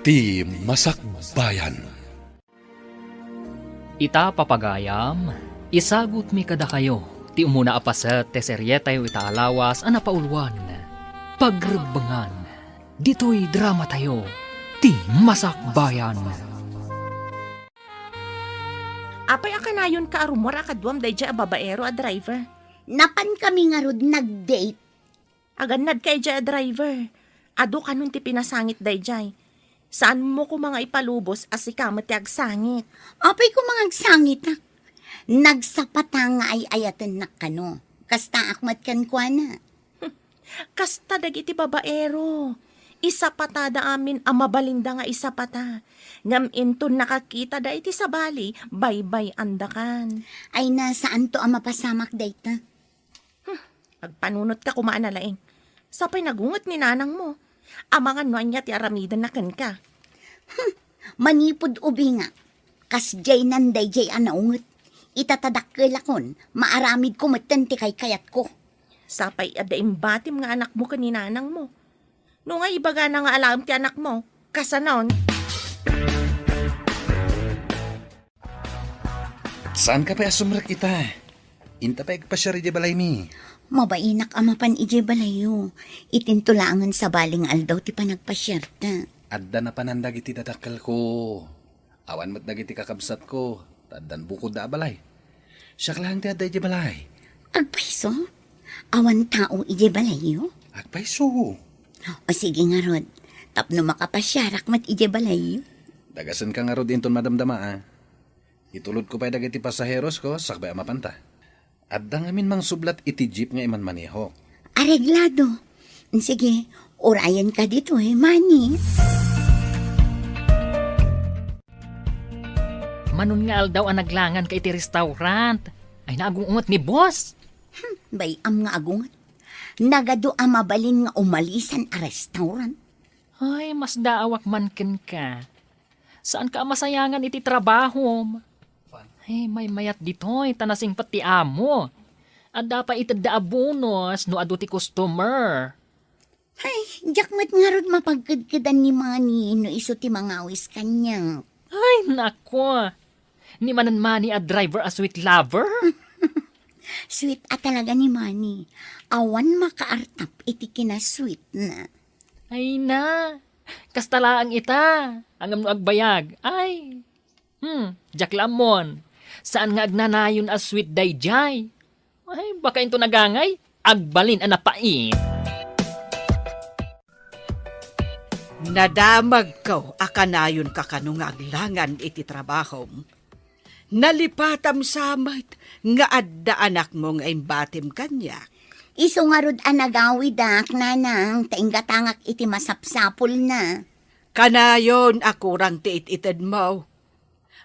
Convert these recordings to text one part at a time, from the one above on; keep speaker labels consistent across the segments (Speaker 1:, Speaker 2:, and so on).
Speaker 1: Ti Masakbayan.
Speaker 2: Ita papagayam, isagot mi kada kayo, ti umuna apaset te seryetayo ita alawas ana paulwan. Pagregbangan, dito'y drama tayo, ti Masakbayan.
Speaker 3: Apay akanayon ka arumor akadwam dayjay a babaero a driver.
Speaker 4: Napan kami nga rod nag-date.
Speaker 3: Aganad kay jay a driver. Ado kanun ti pinasangit dayjay. Saan mo ko mga ipalubos as ikamat ti agsangit?
Speaker 4: Apay ko mga sangit na. Nagsapata nga ay ayaten na kano. Kasta akmat kan kwa na.
Speaker 3: Kasta dagiti babaero. Isa patada amin ang mabalinda nga isa pata. Ngam inton nakakita da iti sa bali, baybay andakan.
Speaker 4: Ay nasaan to ang mapasamak data?
Speaker 3: Agpanunot ka kumaan na laing. Sapay nagungot ni nanang mo. Amangan no anya ti aramidan na ka.
Speaker 4: Manipod ubi nga. Kas jay nanday jay anaungot. Itatadakkel akon, maaramid ko matenti kay kayat ko.
Speaker 3: Sapay adaim batim nga anak mo kaninanang mo. No nga ibaga na nga alam ti anak mo, kasanon.
Speaker 1: Saan ka pa asumrak ita? Inta pa igpasyari di balay mi.
Speaker 4: Mabainak amapan ije balayo. Itintulangan sa baling aldaw ti panagpasyerta.
Speaker 1: Adda na panandag iti dadakkel ko. Awan mat nagiti kakabsat ko. Taddan bukod da balay. Siya lang ti adda ije balay.
Speaker 4: Agpaiso? Awan tao ije balayo?
Speaker 1: Agpaiso.
Speaker 4: O sige nga rod. Tapno makapasyarak mat ije balayo.
Speaker 1: Dagasan ka nga rod inton madamdama ah. Itulod ko pa dagiti pasaheros ko sakbay amapanta. Adda ngamin mang sublat iti jeep nga iman maneho.
Speaker 4: Areglado. Sige, orayan ka dito Manny.
Speaker 2: Manon nga aldaw ang naglangan kay iti restaurant. Ay naagungot ni boss.
Speaker 4: Bayam nga agungat. Nagado ang mabalin nga umalisan a restaurant.
Speaker 2: Ay, mas daawak man ken ka. Saan ka masayangan iti trabaho? Ay, may mayat dito'y tanasing pati amo. Adda pa itadda abonos no adu ti customer.
Speaker 4: Ay, jakmat nga rod mapagkadkadan ni Manny no iso ti mga awis kanya.
Speaker 2: Ay, nako. Ni manan mani a driver a sweet lover?
Speaker 4: Sweet at talaga ni Manny. Awan makaartap iti kinasweet na.
Speaker 2: Ay na. Kastalaang ita. Ang agbayag. Ay. Jack Lamon. Saan nga agnanayon a sweet dayjay? Ay, baka ito nagangay. Agbalin ang napait.
Speaker 5: Nadamag ko akanayon kakano nga aglangan iti trabaho. Nalipatam samait nga adda anak mo nga imbatim kanyak.
Speaker 4: Iso nga rod anagawi dak nanang tainggatangak iti masapsapol na.
Speaker 5: Kanayon akurang tiit-itad mo.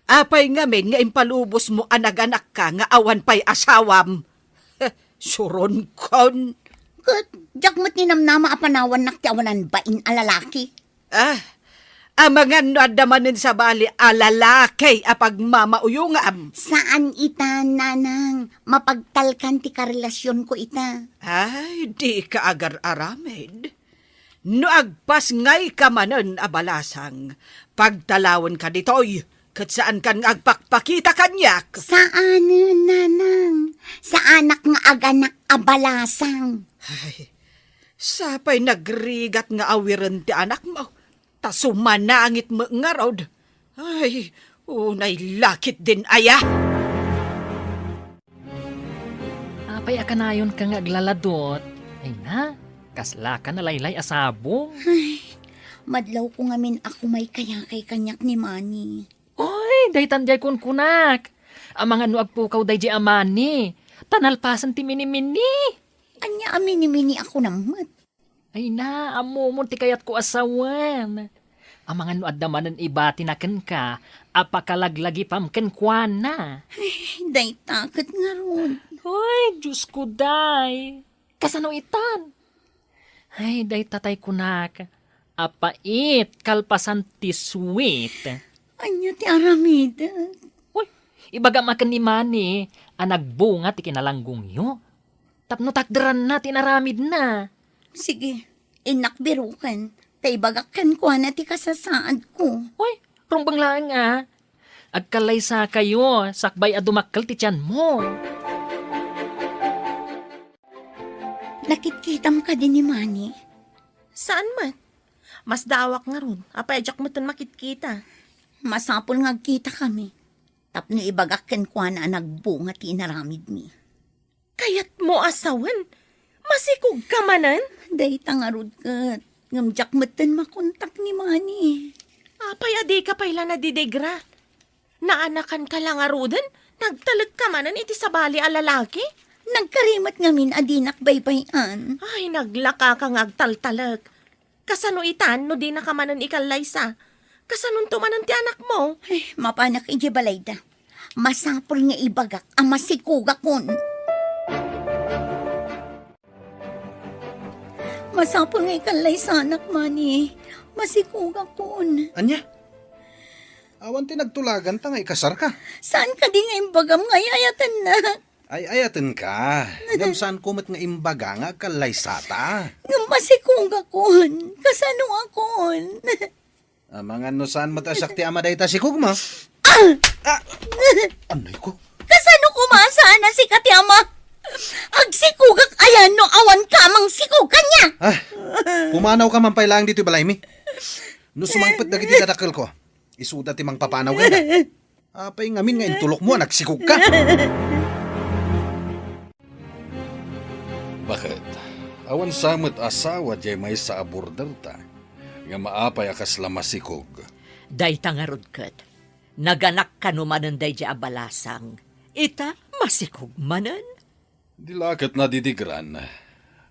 Speaker 5: Apay ngamin nga impalubos mo anak-anak ka nga awan pa'y asawam. Suron kon.
Speaker 4: Kat, jakmat ni namnama apanawan nakti awanan bain alalaki.
Speaker 5: Amangan no adamanin sa bali alalaki apag mamauyungam.
Speaker 4: Saan ita, nanang? Mapagtalkan ti karelasyon ko ita.
Speaker 5: Ay, di ka agar-aramid. No agpas ngay ka manon abalasang, pagtalawon ka ditoy, kat saan kan agpakpakita kanyak.
Speaker 4: Saan, nanang? Sa anak nga aganak abalasang.
Speaker 5: Ay, sapay nagrigat nga awiran ti anak mo, tasumanangit mo nga rod. Ay, unay lakit din aya.
Speaker 2: Apay akanayon ka nga aglaladot. Ay na. Kasla ka na laylay asabo.
Speaker 4: Madlaw ko ngamin ako may kaya kay kanyak ni Manny.
Speaker 2: Oy, daytan jay kun kunak. Ang mga nuag pukaw day jay amani. Tanalpasan ti mini-mini.
Speaker 4: Anya amini-mini ako namat.
Speaker 2: Ay na, amumon ti kayat ko asawan. Ang mga nuad naman iba tinaken ka, apakalaglagi pamken kwa na.
Speaker 4: Day takot nga ron.
Speaker 2: Hoy, Diyos ko day. Kasano itan? Ay, day tatay kunak. Apait, kalpasan ti sweet.
Speaker 4: Anya ti aramida.
Speaker 2: Uy, ibaga makan ni Manny, ang nagbunga ti kinalanggong yo. Tapno takderan na, tinaramid na.
Speaker 4: Sige, inakbirukan. Taibagakan ko na ti kasasaad ko.
Speaker 2: Uy, rumbang lang Agkalay sa kayo, sakbay a dumakkel ti tiyan mo.
Speaker 4: Nakitkitam ka din ni Manny.
Speaker 3: Saan man? Mas dawak nga ron. Apay ajak mo ton makitkita.
Speaker 4: Masapol nga kita kami. Tapno ibagakan ko na nagbunga ti naramid mi.
Speaker 3: Kayat mo asawan. Masikog ka manan.
Speaker 4: Day tangarod ka. Ngamjak matan makontak ni Manny.
Speaker 3: Apay adi ka payla na didegra. Naanakan ka lang arudan. Nagtalag ka manan iti sabali a lalaki.
Speaker 4: Nagkarimat ngamin adinak baybayan.
Speaker 3: Ay, naglaka kang agtaltalag. Kasano itan no di na ka manan ikalaysa. Kasanon tumanan ti anak mo.
Speaker 4: Ay, mapanak iji balayda. Masapol nga ibagak ang masikugak kon. Masapol nga ikalay sa anak, Manny. Masikugak kon.
Speaker 1: Anya? Awan ti nagtulagan ta nga ikasar ka.
Speaker 4: Saan ka di nga imbagam nga yayatan na?
Speaker 1: Ay ayaten ka. Ngam saan kumat nga imbaga nga kalaysata.
Speaker 4: Nga masikugak kon. Kasano akon?
Speaker 1: Mga no saan matasak ti ama dayta si kugma. Anay ko?
Speaker 4: Kasano kumasaan na si Katiama? Agsikugak ayan no awan kamang sikugan niya.
Speaker 1: Pumanaw ka man lang dito balay mi. No sumangpet dagiti dadakkel ko. Isuda ti mang papanaw ka na. Apay ngamin nga intulok mo nagsikog ka. Bakit? Awan samot asawa jay may sa aborder ta. Nga maapay akas lamasikog.
Speaker 5: Day tangarod kat. Naganak ka numanan day di abalasang. Ita masikog manan.
Speaker 1: Dilakit na didigran.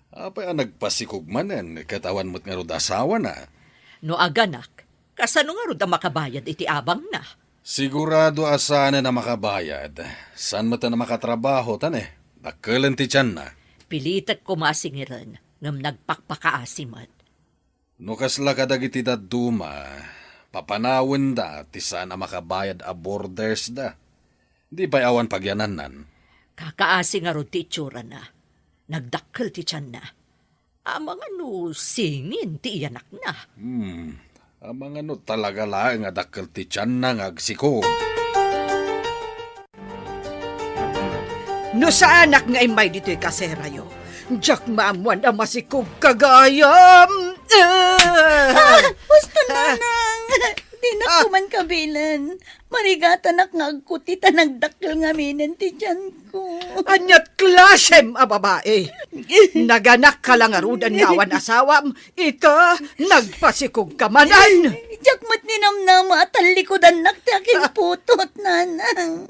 Speaker 1: Apay ang nagpasikog manan. Katawan mo't nga rod asawa na.
Speaker 5: No aganak, kasano nga rod ang makabayad iti abang na.
Speaker 1: Sigurado asana na makabayad. San mo ta na makatrabaho tan Dakkelan ti tiyan na.
Speaker 5: Pilitak kumasingiran ngam nagpakpakaasimat.
Speaker 1: No kasla ka dagiti daduma, papanawin da ti sana makabayad a borders da. Di ba awan pagyananan?
Speaker 5: Kakaasi nga rod ti itsura na. Nagdakkel ti tiyan na. Amang ano singin ti iyanak na.
Speaker 1: Amang ano talaga lang nga dakkel ti tiyan na ngagsiko.
Speaker 5: No sa anak nga imay dito'y kaserayo. Diyak maamuan ang masikog kagayam.
Speaker 4: Gusto na nang. Di na kuman kabilan. Marigata nak nga agkutita nagdakil nga minin ti tiyan ko.
Speaker 5: Anyat klasem a babae. Naganak ka lang arudan nga awan asawam. Ika, nagpasikog ka manan.
Speaker 4: Jakmat ni namnama at talikodan nak ti aking putot, nanang.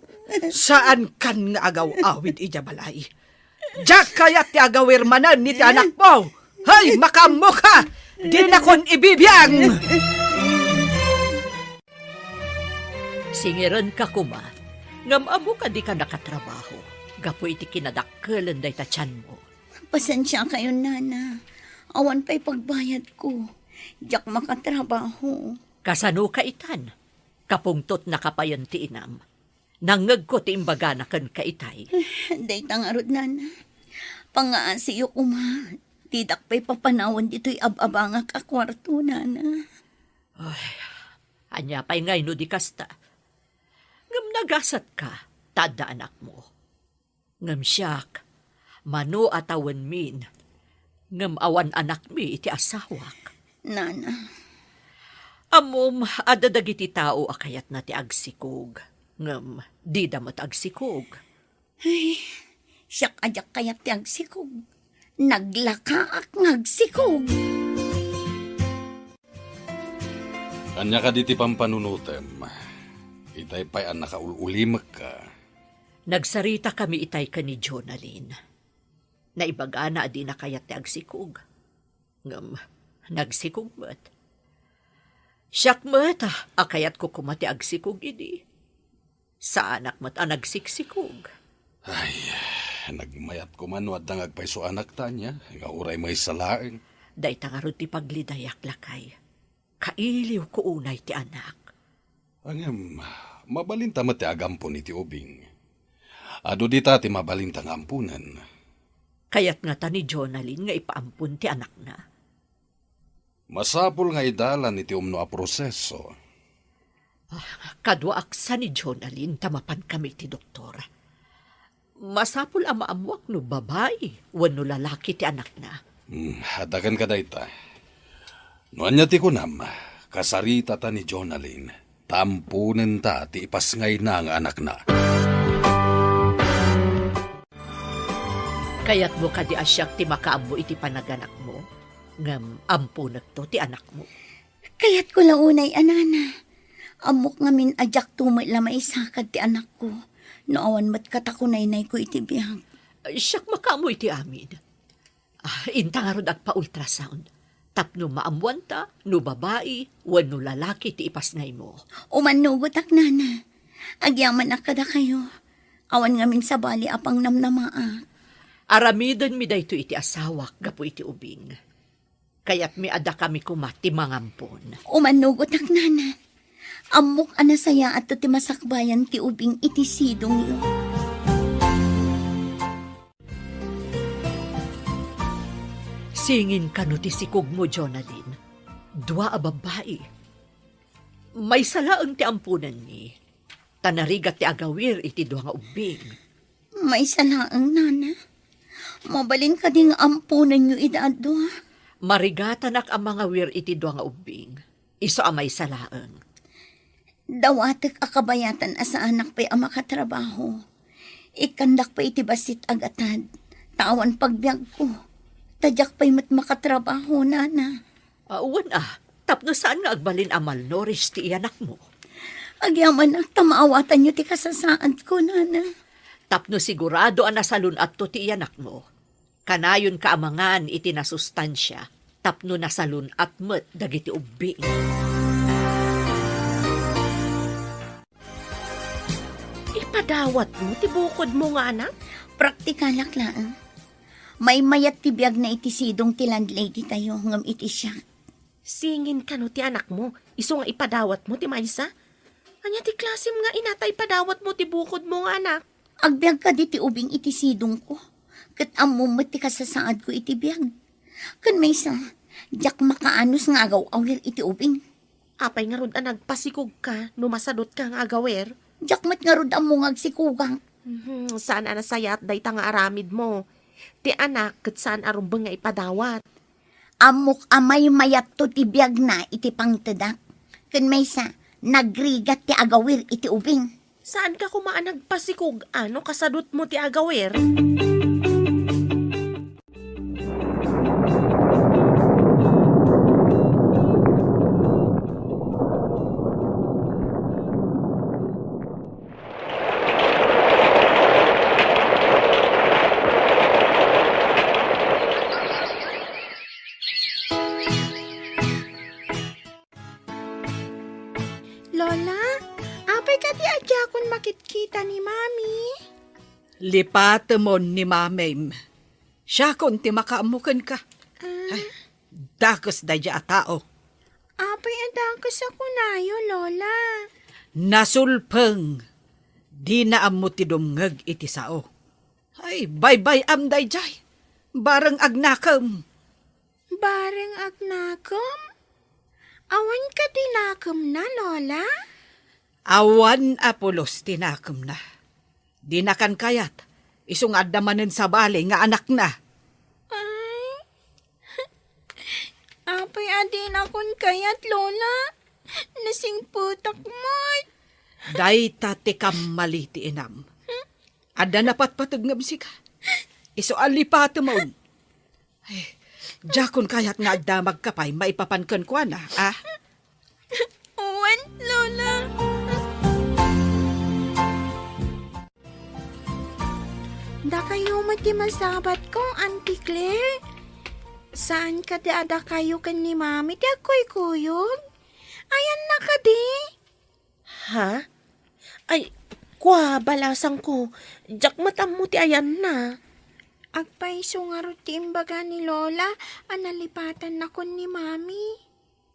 Speaker 5: Saan kan nga agaw-awid ija balay? Diyak kaya ti agawir manan ni ti anak mo. Hay, makamo ka! Di na kon ibibiyang! Singiran ka kuma. Ngam-amo ka di ka nakatrabaho. Gapo iti kinadakkelan day tatyan mo.
Speaker 4: Pasensya kayo, nana. Awan pa'y pagbayad ko. Jak makatrabaho.
Speaker 5: Kasano ka itan? Kapungtot na kapayan ti inam. Nangag ko ti imbaga na kan kaitay.
Speaker 4: Day tangarod, nana. Pangaasiyo ko ma. Didak pa'y papanawan dito'y ababangak a kwarto, nana.
Speaker 5: Anya pa'y ngay no di kasta. Ngam nagasat ka, tada anak mo. Ngam siyak, mano atawan min. Ngam awan anak mi iti asawak.
Speaker 4: Nana.
Speaker 5: Amom, adadagiti tao akayat na ti agsikog. Ngam, di damot agsikog.
Speaker 4: Ay, siyak ajak kayat ti agsikog. Naglakaak ngagsikog.
Speaker 1: Anya ka diti pampanunutem. Itay pa'y ang nakaululimak ka.
Speaker 5: Nagsarita kami itay ka ni Jonalyn. Naibaga na adi na kayat ti agsikog. Ngam, nagsikog mat. Siyak mat, akayat ko kumati agsikog idi. Sa anak mat ang nagsiksikog.
Speaker 1: Ay, nagmayat ko man wad nang agpaiso anak ta niya. Nga uray may salaeng.
Speaker 5: Day tangarod ti paglidayak lakay. Kailiw ko unay ti anak.
Speaker 1: Angem, mabalinta mo ti agampon iti ubing. Ado di ta ti mabalinta nga ampunan.
Speaker 5: Kayat nga ta ni Jonalyn nga ipaampun ti anak na.
Speaker 6: Masapul nga idalan iti umno a proseso.
Speaker 5: Kadwa aksa ni Jonalyn, tamapan kami ti doktor. Masapul ang maamuak no babae, wano lalaki ti anak na.
Speaker 6: Hadagan ka dayta. Noan niya ti kunam, kasarita ta ni Jonalyn, tampunen ta ti ipasngay na ang anak na.
Speaker 5: Kaya't mo kadi asyak ti makaammo iti panaganak mo, ngam ampunag to ti anak mo.
Speaker 4: Kaya't ko launay, anana. Amok ngamin ajak tumay lamay sakad ti anak ko. Noawan mat katakunay-nay ko iti biyang.
Speaker 5: Siyak makaammo iti amin. Intangarod at pa-ultrasound. Tapno maamuan ta, no babae, wano lalaki ti ipasngay mo.
Speaker 4: Umanugot ak, nana. Agyaman ak kada kayo. Awan ngamin sa bali apang namnamaa.
Speaker 5: Aramidon mi dayto iti asawak, gapo iti ubing. Kaya't mi ada kami kumati mangampon.
Speaker 4: Umanugot ak, nana. Amok anasaya at ti masakbayan ti ubing iti sidong yo.
Speaker 5: Singin ka no ti sikog mo, Jonalyn. Dua a babae. May salaang ti ampunan ni. Tanarigat ti agawir iti dua nga ubing.
Speaker 4: May salaang, nana. Mabalin ka ding ampunan nyo idado.
Speaker 5: Marigatanak ang mga wir iti dua nga ubing. Iso amay salaang.
Speaker 4: Dawatek akabayatan asa anak pa'y ama katrabaho. Ikandak pa iti basit agatad. Tawan pagbiag ko. Tadyak pa'y mat makatrabaho, nana.
Speaker 5: Uwan tapno saan nga agbalin amal noris ti iyanak mo?
Speaker 4: Agyaman ak tamaawatan nyo ti kasasaan ko, nana.
Speaker 5: Tapno sigurado nasalun at to ti iyanak mo. Kanayon kaamangan iti nasustansya. Tapno nasalun at met dagiti ubing.
Speaker 3: Ipadawat mo, tibukod mo nga anak.
Speaker 4: Praktikalak lang. May mayat ti biyag na iti sidong ti landlady tayo ngam iti siya.
Speaker 3: Singin ka no ti anak mo, iso nga ipadawat mo ti maysa. Anya ti klasim nga inata ipadawat mo ti bukod mo nga anak.
Speaker 4: Agbiag ka di ti ubing iti sidong ko. Kat amumot ti kasasaad ko iti biyag. Kan may sa, jak makaanos nga agaw awir iti ubing.
Speaker 3: Apay nga rod nagpasikog ka, numasadot ka nga agawer.
Speaker 4: Jak mat nga rod among agsikugang.
Speaker 3: Saan anasayat day ta nga aramid mo. Ti anak, kat saan arumbang nga ipadawat.
Speaker 4: Amok amay mayat to ti biyag na iti pangtedak. Kan may sa, nagrigat ti agawir iti ubing.
Speaker 3: Saan ka kumaan nagpasikog? Ano kasadot mo ti agawer?
Speaker 4: Lola, apay ka di adya makitkita ni Mami.
Speaker 7: Lipatemon ni Mamem. Siya kung ti makaamukan ka. Ay, dakos da dya tao.
Speaker 4: Apay adangkas ako nayo, Lola.
Speaker 7: Nasulpeng. Di na amo ti dumngag iti sao. Ay, bye-bye am day jay. Barang agnakam.
Speaker 4: Bareng agnakom? Awan ka dinakom na, Lola?
Speaker 7: Awan apulos tinakam na. Di na kan kayat. Isung adamanen sa bali nga anak na.
Speaker 4: Ay, apay adin akon kayat, Lola. Nasing putak mo.
Speaker 7: Day tati kam maliti inam. Ada napat patagngam sika. Iso alipatemon. Ay, jakon kayat nga adamag kapay maipapankan ko na, ah?
Speaker 4: Uwan, Lola. Da kayo matimasabat kong Auntie Claire. Saan ka di ada kayo kan ni Mami? Di ako'y kuyog. Ayan na ka di.
Speaker 3: Ha? Ay, kwa, balasang ko. Jak matam mo ti ayan na.
Speaker 4: Agpaiso nga ti imbaga ni Lola, analipatan na kon ni Mami.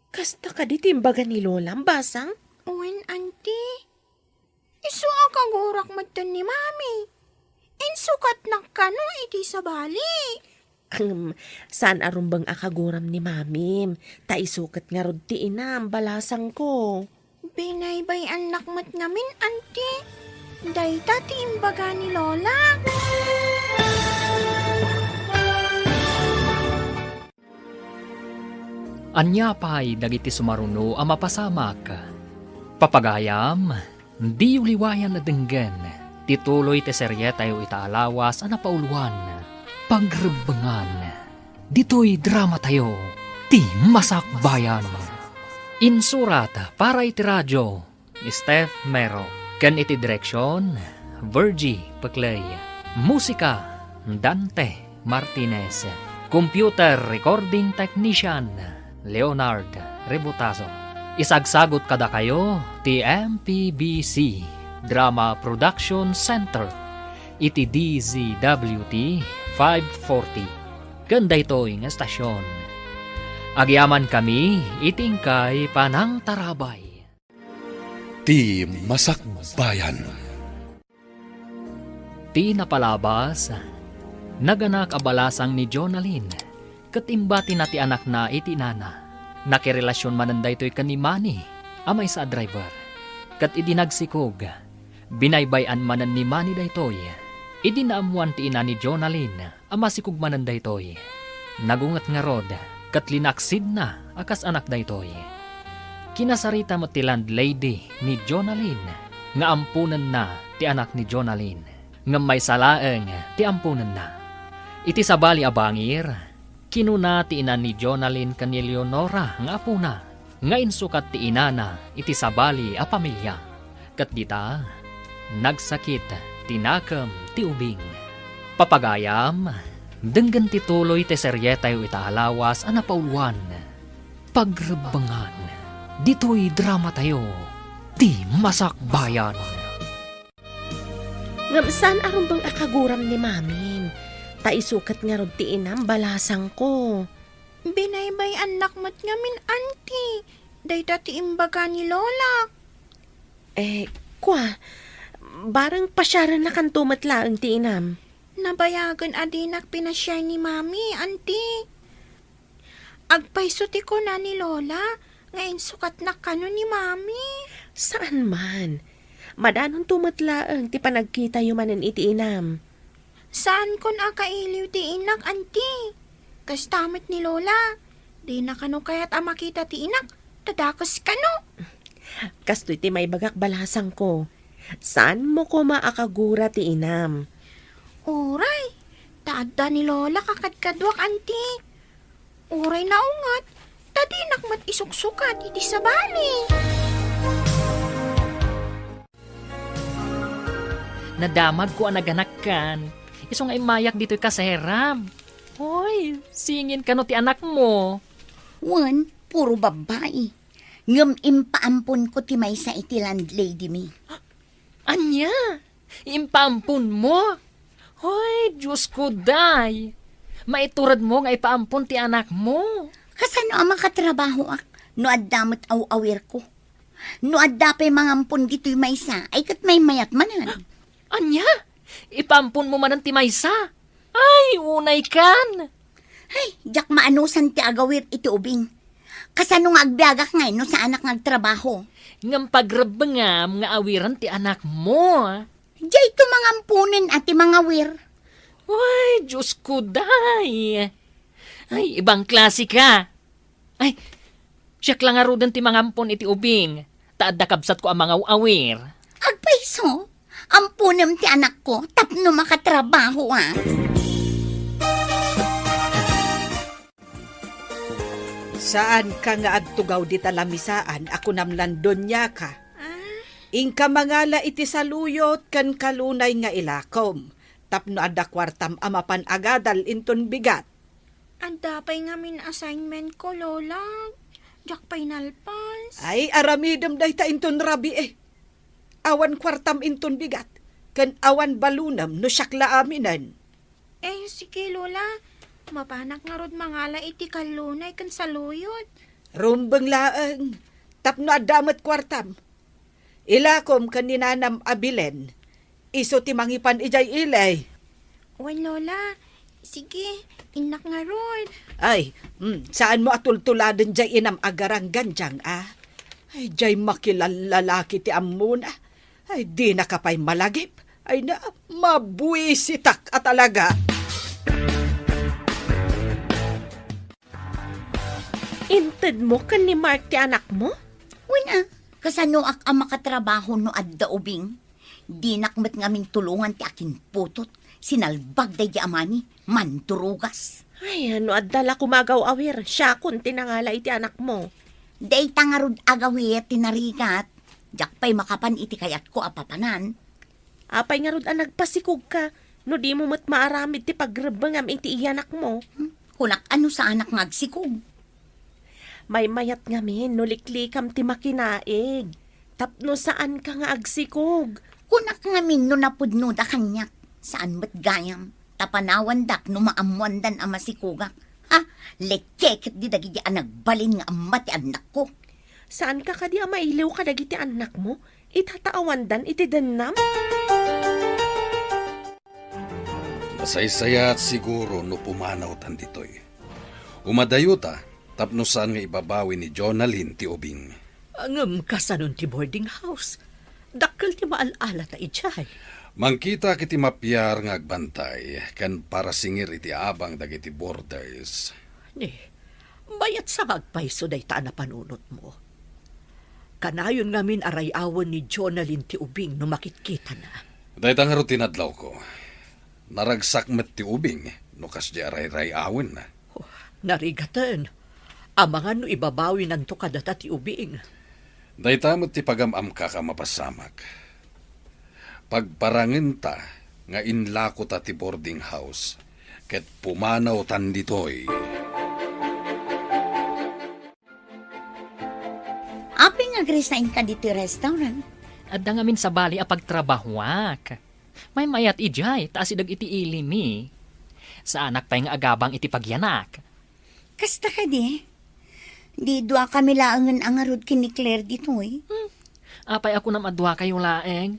Speaker 3: Kasta ka di timbaga ni Lola, basang?
Speaker 4: Uwan, Auntie. Isu akagurak matan ni Mami. Insukat na kano iti sa bali.
Speaker 3: Saan arumbang akaguram ni mamim? Ta isukat nga rod ti inam, balasang ko.
Speaker 8: Binaybay anak mat ngamin, auntie. Dayta ti imbaga ni Lola.
Speaker 2: Anya pa'y dagiti sumaruno ang mapasamak. Papagayam, di uliwayan na denggen. Tituloy te serye tayo itaalawas ang napauluan. Pagrebangan. Dito'y drama tayo. Ti Masakbayan. Insurat para iti radyo. Steph Mero. Ken iti direksyon. Virgie Peclay. Musika. Dante Martinez. Computer recording technician. Leonard Rebutaso. Isagsagot kada kayo ti MPBC Drama Production Center iti DZWT 540 kanda ito'y nga estasyon. Agyaman kami itingkay panang tarabay.
Speaker 6: Ti Masakbayan.
Speaker 2: Ti napalabas, naganak abalasang ni Jonalyn, katimbati na ti anak na iti nana. Nakirelasyon mananday to'y kanimani, amay sa driver. Kat idinagsikog, binaybayan manan ni Manny daytoy. Idinaamuan ti ina ni Jonalyn, amasikog manan daytoy. Nagungat nga rod, kat linaksid na akas anak daytoy. Kinasarita mo ti landlady ni Jonalyn, nga ampunan na ti anak ni Jonalyn, nga may salaeng ti ampunan na. Iti sabali abangir, kinuna ti ina ni Jonalyn kan ni Leonora nga apuna, nga insukat ti inana iti sabali a pamilya. Kat dita, nagsakit tinakam ti ubing. Papagayam, denggan ti tuloy ti serye tayo itaalawas a napauluan. Pagrebangan, dito'y drama tayo, ti Masakbayan.
Speaker 3: Ngam saan arumbang akaguram ni mamim? Ta isukat nga rod ti inam, balasang ko.
Speaker 8: Binaybay anak mat ngamin, auntie. Dayta ti imbaga ni Lola.
Speaker 3: Kwa, barang pasyaran na kantumat laang ti inam.
Speaker 8: Nabayagan adinak pinasyay ni mami, auntie. Agpayso ti ko na ni Lola. Ngayon sukat na kano ni mami.
Speaker 3: Saan man? Madanon tumatlaang ti panagkita yumanan iti inam.
Speaker 8: Saan kon akailiw ti inak, auntie? Kastamit ni Lola. Di na kano kaya't makita ti inak. Tadakos kano.
Speaker 3: Kastoy ti may bagak balasang ko. Saan mo ko maakagura ti inam?
Speaker 8: Uray, taadda ni Lola kakadkadwak, auntie. Uray na ungat. Tadinak mat isuksukat iti sabali.
Speaker 2: Nadamag ko ang naganakkan. Iso nga imayak dito'y kaseram. Hoy, singin ka no ti anak mo.
Speaker 4: Wan, puro babae. Ngam impaampon ko ti maysa iti landlady mi.
Speaker 2: Anya, impampun mo. Hoy, Diyos ko day. Maiturad mo nga ipaampun ti anak mo.
Speaker 4: Kasano ang makatrabaho ak? No addamat awawir ko. No addapay mangampon dito'y maysa, ay kat may mayat manan.
Speaker 2: Anya, ipampun mo man ang timaysa. Ay, unay kan.
Speaker 4: Ay, jak maanusan ti agawir iti ubing. Kasano nga agbiagak ngay no sa anak ngagtrabaho.
Speaker 2: Ngam pagrabangam nga awiran ti anak mo.
Speaker 4: Diyay ito mangampunin at ti mga wir.
Speaker 2: Ay, Diyos ko day. Ay, ibang klase ka. Ay, siyak lang arudan ti mangampon iti ubing. Taadda kabsat ko ang mga awir.
Speaker 4: Agpaiso, ampunem ti anak ko, tapno makatrabaho ah.
Speaker 7: Saan ka nga agtugaw di talamisaan, ako namlandon niya ka. Ingka mangala iti saluyot kan kalunay nga ilakom. Tapno adda kwartam amapan agadal inton bigat.
Speaker 8: Anda pa'y ngamin assignment ko, Lola. Jak pa'y nalpas.
Speaker 7: Ay, aramidem dahi ta inton rabi eh. Awan kwartam inton bigat. Kan awan balunam no syakla aminan.
Speaker 8: Sige, Lola. Mapanak nga rod mangala iti kalunay kan saluyot.
Speaker 7: Rumbeng laeng. Tapno adamat kwartam. Ilakom kan ninanam abilen. Iso ti mangipan ijay ilay.
Speaker 8: Wan, Lola. Sige, inak nga Rod.
Speaker 7: Ay, saan mo atultuladan jay inam agarang ganjang, ah? Ay, jay makilalalaki ti amuna. Ay, di na kapay malagip. Ay na, mabuisitak at talaga.
Speaker 3: Inted mo kan ni Mark ti anak mo?
Speaker 4: Wala, kasano ak ang makatrabaho no adda ubing. Di nakmet ngaming tulungan ti akin putot. Sinalbag day amani, manturugas.
Speaker 3: Ay, ano adala kumagaw awir. Siya kun tinangala iti anak mo.
Speaker 4: Day tangarod agawit tinarigat. Jak pa'y makapan iti kayat ko apapanan.
Speaker 3: Apay nga rod ang nagpasikog ka. No di mo mat maaramid ti pagrebengam iti iyanak mo.
Speaker 4: Kunak ano sa anak ngagsikog.
Speaker 3: May mayat ngamin, no liklikam ti makinaig. Tapno saan ka nga agsikog.
Speaker 4: Kunak ngamin no napudno da kanyak. Saan mat gayam? Tapanawan dak no maamuandan ang masikugak. Ha? Lekeket di dagi ang nagbalin nga amat ti anak ko.
Speaker 3: Saan ka kadi mailiw ka dagiti anak mo? Itataawandan iti denam?
Speaker 6: Masaysaya at siguro no pumanaw tan ditoy. Umadayo ta, tapno saan nga ibabawi ni Jonalyn ti ubing.
Speaker 5: Angam kasanon ti boarding house. Dakkel ti maalala ta ijay.
Speaker 6: Mangkita kiti mapyar nga agbantay, kan para singir iti abang dagiti borders.
Speaker 5: Ni, bayat sa magpaiso day ta na panunot mo. Kanayon ngamin arayawan ni Jonalyn ti ubing no makitkita na.
Speaker 6: Dahit ang tinadlaw ko, naragsak met ti ubing, no kas di aray-rayawan na.
Speaker 5: Oh, narigatan. Amangan no ibabawi ng to kadata ti ubing.
Speaker 6: Dahit amot ti pagamam ka mapasamak. Pagparangin ta, nga inlako ta ti boarding house, ket pumanaw tan ditoy.
Speaker 4: Aping agresign ka dito restaurant.
Speaker 2: Adda ngamin sa bali a pagtrabahuak. May mayat ijay, taas idag iti ilimi. Sa anak pa nga agabang iti pagyanak.
Speaker 4: Kasta ka di? Di dua kami laangan ang arod kini Claire dito eh.
Speaker 2: Apay ako na madwa kayo laeng.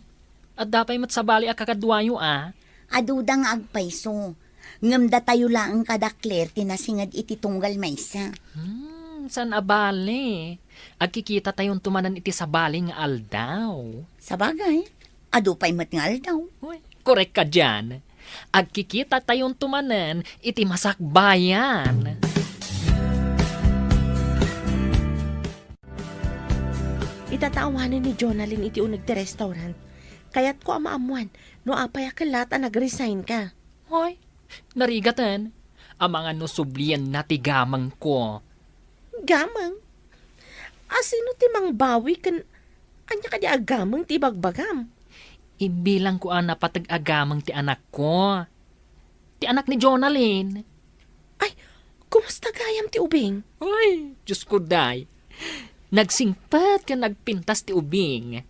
Speaker 2: At dapay mat sa bali a kakadwayo ah.
Speaker 4: Aduda nga agpaiso. Ngamda tayo laang kada Claire tinasingad iti tunggal maysa.
Speaker 2: San abali? Agkikita tayon tumanan iti sa bali nga aldaw.
Speaker 4: Sa bagay, adu pa'y matngal daw.
Speaker 2: Uy, korek ka dyan. Agkikita tayon tumanan iti masakbayan.
Speaker 3: Itatawanan ni Jonalyn iti unag ti restaurant. Kaya't ko amaamuan, no apay akalat ang nag-resign ka.
Speaker 2: Hoy, narigatan. Ang mga nusublian na tigamang ko.
Speaker 3: Gamang? Asino ti mang bawi kan... Anya ka di agamang ti bagbagam?
Speaker 2: Imbilang ko ang napatag-agamang ti anak ko. Ti anak ni Jonalyn.
Speaker 3: Ay, kumusta gayam ti ubing?
Speaker 2: Ay, Diyos ko day. Nagsingpat ka nagpintas ti ubing.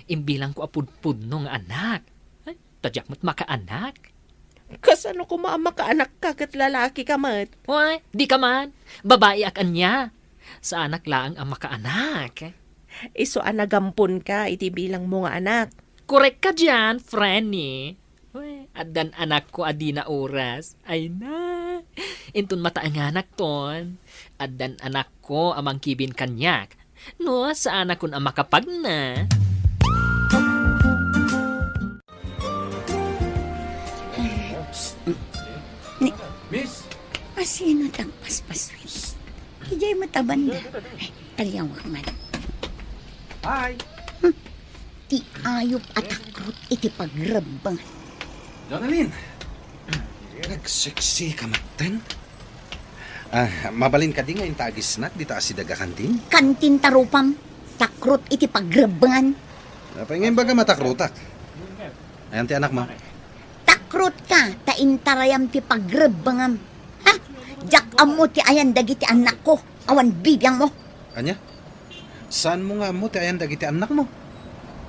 Speaker 2: Imbilang ko apudpud nung anak. Ay, tadyak mo't makaanak.
Speaker 3: Kasano ko maama ka anak ka kat lalaki ka mat?
Speaker 2: Hoy, di ka man. Babae ak anya. Sa anak laang ang makaanak.
Speaker 3: Iso anagampon ka iti bilang mo nga anak.
Speaker 2: Korek ka dyan, Franny. Uy, adan anak ko adi na oras. Ay na. Intun mata ang anak ton. Adan anak ko amang kibin kanyak. No, sa anak kun ang makapag na.
Speaker 6: Miss!
Speaker 4: Asino tagpaspaswis? Ijay matabanda. Talyawak man.
Speaker 1: Hi!
Speaker 4: Ti ayop at akrut iti pagrabang.
Speaker 6: Jonalyn! Nagseksi ka maten? Mabalin ka di nga yung tagis snack di taas si daga kantin?
Speaker 4: Kantin tarupam. Takrut iti pagrabangan.
Speaker 6: Napay ngayon baga matakrutak. Ayan ti anak mo.
Speaker 4: Takrut ka. Taintarayam ti pagrabangam. Ha? Jak amo ti ayan dagiti anak ko. Awan bibiyang mo.
Speaker 6: Anya? Saan mo nga mo ti ayan dagiti anak mo?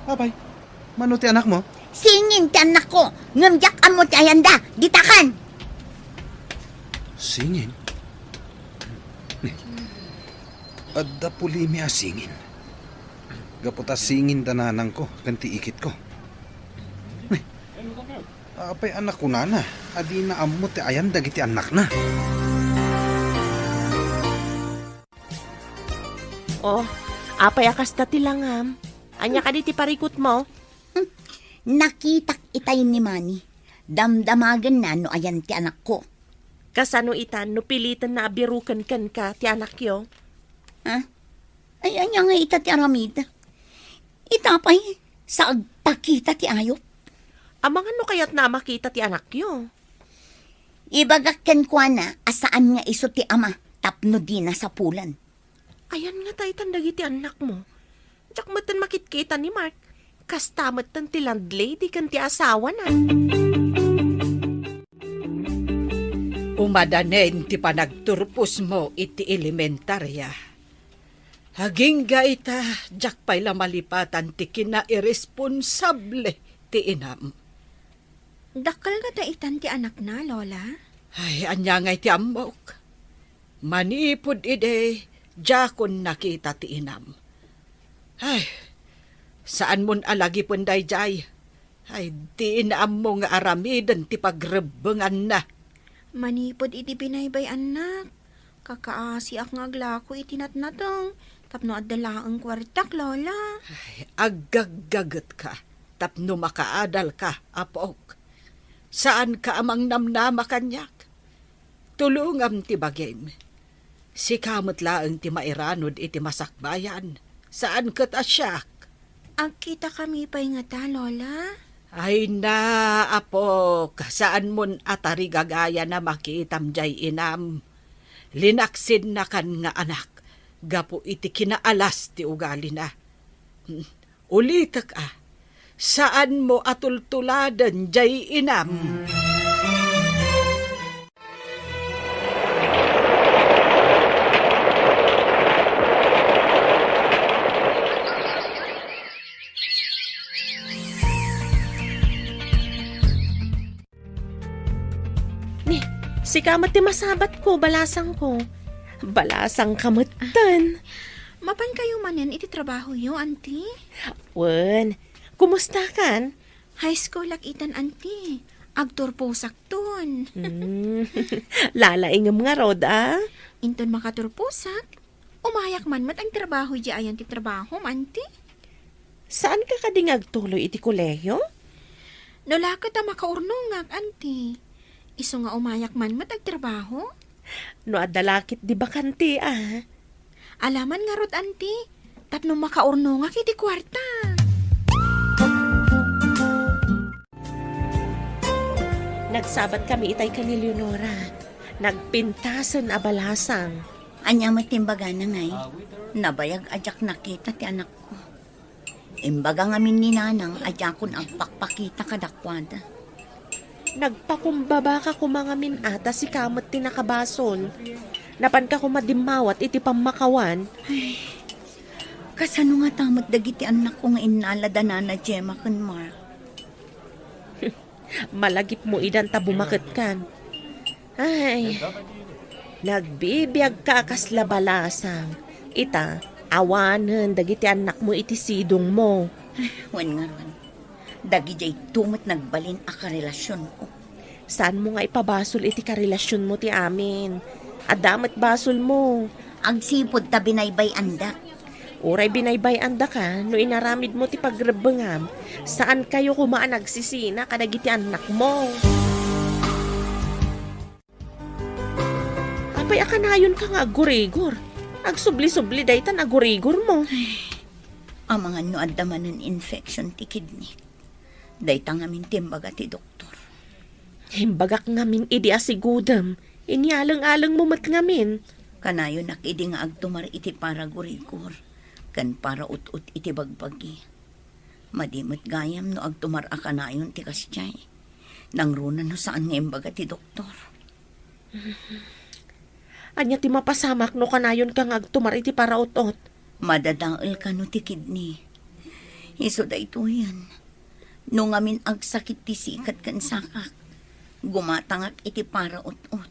Speaker 6: Abay, mano ti anak mo?
Speaker 4: Singin ti anak ko. Ngamjak amo ti ayan da. Ditakan.
Speaker 6: Singin? Adda puli mi singin. Gaputa singin tananang ko, kanti ikit ko.
Speaker 1: Apay anak ko na. Adi na amo ti ayan dagiti anak na.
Speaker 3: Oh, apay akas na tilangam. Anya ka di ti parikot mo?
Speaker 4: Nakitak itay ni Manny. Damdamagan na no ayan ti anak ko.
Speaker 3: Kasano itan no pilitan na abirukan kan ka ti anak yo?
Speaker 4: Ha? Ay, anya nga ita ti aramid. Itapay, sa agpakita ti ayop.
Speaker 3: Amang ano kaya't na makita ti anak yo?
Speaker 4: Ibagakken ko na, asaan nga iso ti ama, tapno di na sa pulan.
Speaker 3: Ayan nga tayo tandag iti anak mo. Diyak matan makitkita ni Mark. Kastamat tan ti landlady kan ti asawa na.
Speaker 7: Umadanen ti panagturpos mo iti elementarya. Haging gaita, jak pa'y lamalipatan ti kina-irresponsable ti inam.
Speaker 8: Dakal nga daitan ti anak na, Lola.
Speaker 7: Ay, anya ngay ti amok. Manipod ide, jakon nakita ti inam. Ay, saan mon alagi punday jay? Ay, di inaam mo nga aramidan ti pagrebengan na.
Speaker 8: Manipod iti binaybay anak. Kakaasi ak nga aglako iti natnatong. Tapno adala ang kwartak, Lola.
Speaker 7: Ay, agagagat ka. Tapno makaadal ka, apok. Saan ka amang namnama kanyak? Tulungam ti bagim. Si kamot laeng ti mairanod iti masakbayan. Saan kat asyak?
Speaker 8: Agkita kami pa'y nga ta, Lola.
Speaker 7: Ay na, apok. Saan mon atari gagaya na makitam jay inam. Linaksin na kan nga anak. Gapo iti kinaalas ti ugali na. Ulitak saan mo atultuladan jay inam?
Speaker 3: Si kamat ti masabat ko, balasang ko. Balasang kamutan.
Speaker 8: Mapan kayo manen iti trabaho yo, auntie?
Speaker 3: Wen, kumusta kan?
Speaker 8: High school lakitan, auntie. Agtor po sakton.
Speaker 3: Lalaingam nga rod, ah.
Speaker 8: Inton makaturpusak. Umayak man mat ang trabaho di ayan ti trabaho, auntie.
Speaker 3: Saan ka kadingag tuloy iti kolehiyo?
Speaker 8: Nolaka ta makaurnungag, auntie. Iso nga umayak man mat ang trabaho.
Speaker 3: No adalakit di bakante, ah.
Speaker 8: Alaman nga rod, auntie. Tapno makaurnungag iti kwarta.
Speaker 3: Nagsabat kami itay ka ni Leonora. Nagpintasan abalasang.
Speaker 4: Anya matimbaga na ngay. Nabayag ajak nakita ti anak ko. Imbaga ngamin ni nanang ajakon ang pakpakita kadakwada.
Speaker 3: Nagpakumbaba ka kumangamin ata si kamot tinakabasol. Napan ka kumadimawat iti pamakawan.
Speaker 4: Kasano nga tamot dagiti anak ko nga inalada na Gemma kan Mark.
Speaker 3: Malagip mo idan tabumakit kan. Ay, nagbibiyag ka kasla balasang. Ita, awanan dagiti anak mo iti sidong mo.
Speaker 4: Wan nga ron. Dagi jay tumot nagbalin a karelasyon ko.
Speaker 3: Saan mo nga ipabasol iti karelasyon mo ti amin? Adamat basol mo.
Speaker 4: Ang sipod ta binaybay andak.
Speaker 3: Uray binaybay anda ka, no inaramid mo ti pagrebengam. Saan kayo kumaan nagsisina kadagiti anak mo? Apay akanayon ka nga agurigor. Agsubli-subli daytan agurigor mo.
Speaker 4: Ang mga no adamanan infection ti kidney. Dayta ngamin timbaga ti doktor.
Speaker 3: Himbagak ngamin idi asigudam. Inyalang-alang mo mat ngamin.
Speaker 4: Kanayo nakidi nga agtumar iti para gurigor. Kan para ut-ut iti bagbagi. Madimot gayam no agtumar a kanayon ti kasyay. Nang runa no saan nga imbaga ti doktor.
Speaker 3: Anya ti mapasamak no kanayon kang agtumar iti para ut-ut.
Speaker 4: Madadaal ka no ti kidney. Iso da ito yan. No ngamin agsakit ti sikat kan sakak. Gumatangak iti para ut-ut.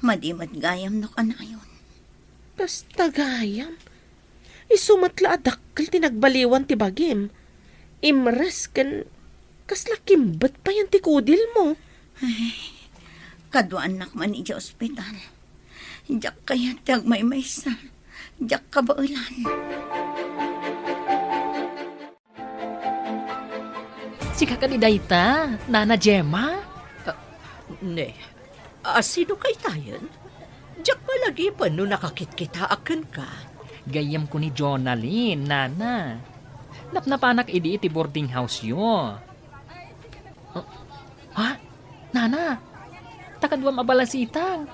Speaker 4: Madimat gayam no kanayon.
Speaker 3: Basta gayam. Isumatla adakkel ti nagbaliwan ti bagim. Imres kan Kasla kimbat pa yan ti kudil mo.
Speaker 4: Kadwa anak man iti ospital. Diyak kaya tiyag may maysa. Diyak kabaulan.
Speaker 2: Si kakadiday ta, Nana Gemma.
Speaker 5: Ne, sino kay tayon? Diyak malagi pa no nakakit-kita akan ka.
Speaker 2: Gayam ko ni Jonalyn, Nana. Napnapanak idi iti boarding house yo. Ha? Nana, takadwam abalasitang.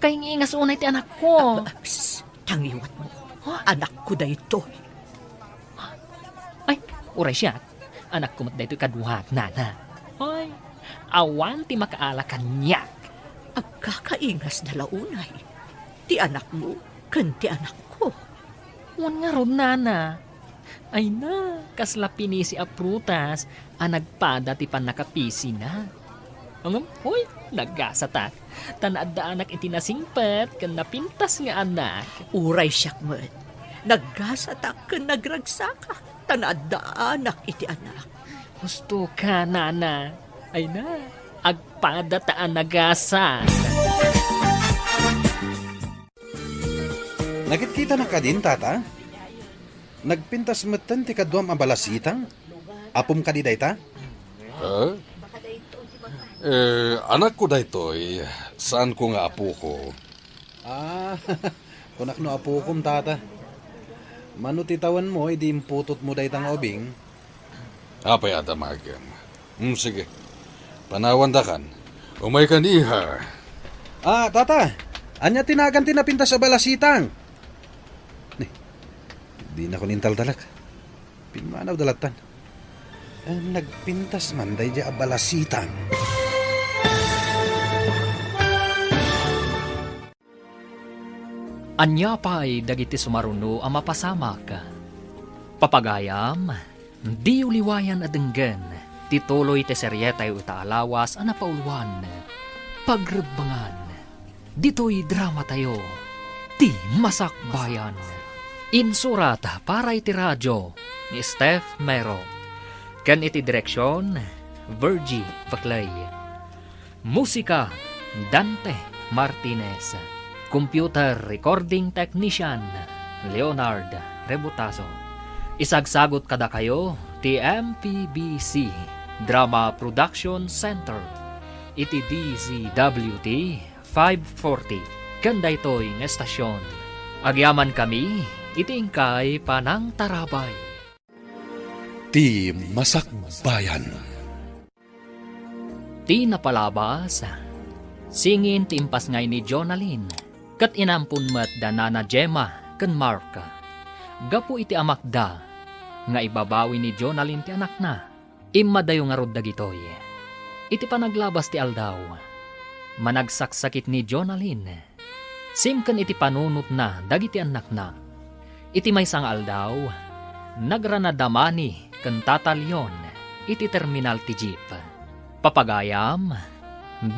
Speaker 2: Kay ngiingas unay ti anak ko.
Speaker 5: Psst, tangiwat mo. Anak ko da ito.
Speaker 2: Ay, uray siya. Anak ko mat da ito kaduhat, Nana. Ay, awan ti makaalakan niya.
Speaker 5: Agkakaingas na launay. Ti anak mo, kan ti anak ko.
Speaker 2: Wan nga ron, Nana. Ay na, kasla pinisi a prutas, nagpada ti panakapisi na. Angam, hoy, naggasata. Tanaad da anak iti nasingpet, kan napintas nga anak.
Speaker 5: Uray siyak met. Naggasatak kan nagragsaka. Tanaad da anak iti anak.
Speaker 2: Gusto ka, Nana. Ay na, agpada taan nagasat.
Speaker 1: Nagkita na ka din, tata? Nagpintas matan ti kadwam abalasitang? Apom ka di dayta?
Speaker 6: Anak ko daytoy, saan ko nga apo ko?
Speaker 1: Kunak no apo kom, tata. Manutitawan mo, idi imputot mo daytang obing.
Speaker 6: Apay adamagam. Sige. Panawan da kan. Umay kan iha.
Speaker 1: Tata. Anya tinagan tinapintas sa balasitang. Di na ko nintal dalak. Pinmanaw dalatan. Nagpintas man day di abalasitang.
Speaker 2: Anya pa'y dagiti sumaruno ang mapasamak. Papagayam, di uliwayan adenggan, tituloy te seryetay utaalawas ang napauluan. Pagrebangan, dito'y drama tayo, ti masakbayan. Insurat para iti radyo ni Steph Mero. Ken iti direksyon, Virgie Paclay. Musika, Dante Martinez. Computer Recording Technician, Leonard Rebutaso. Isagsagot kada kayo, TMPBC, Drama Production Center. Iti DZWT 540. Kanda ito'y ng estasyon. Agyaman kami, itingkay panang tarabay.
Speaker 6: Ti Masakbayan.
Speaker 2: Ti napalabas, singin ti impas ngay ni Jonalyn, kat inampun mat da Nana Gemma ken Mark. Gapu iti amakda, nga ibabawi ni Jonalyn ti anak na, imadayo nga rod dagitoy. Iti panaglabas ti aldaw, managsaksakit ni Jonalyn, simken iti panunot na dagiti anak na. Iti may sang aldaw, nagranadamani ken tatalyon iti terminal ti jeep. Papagayam,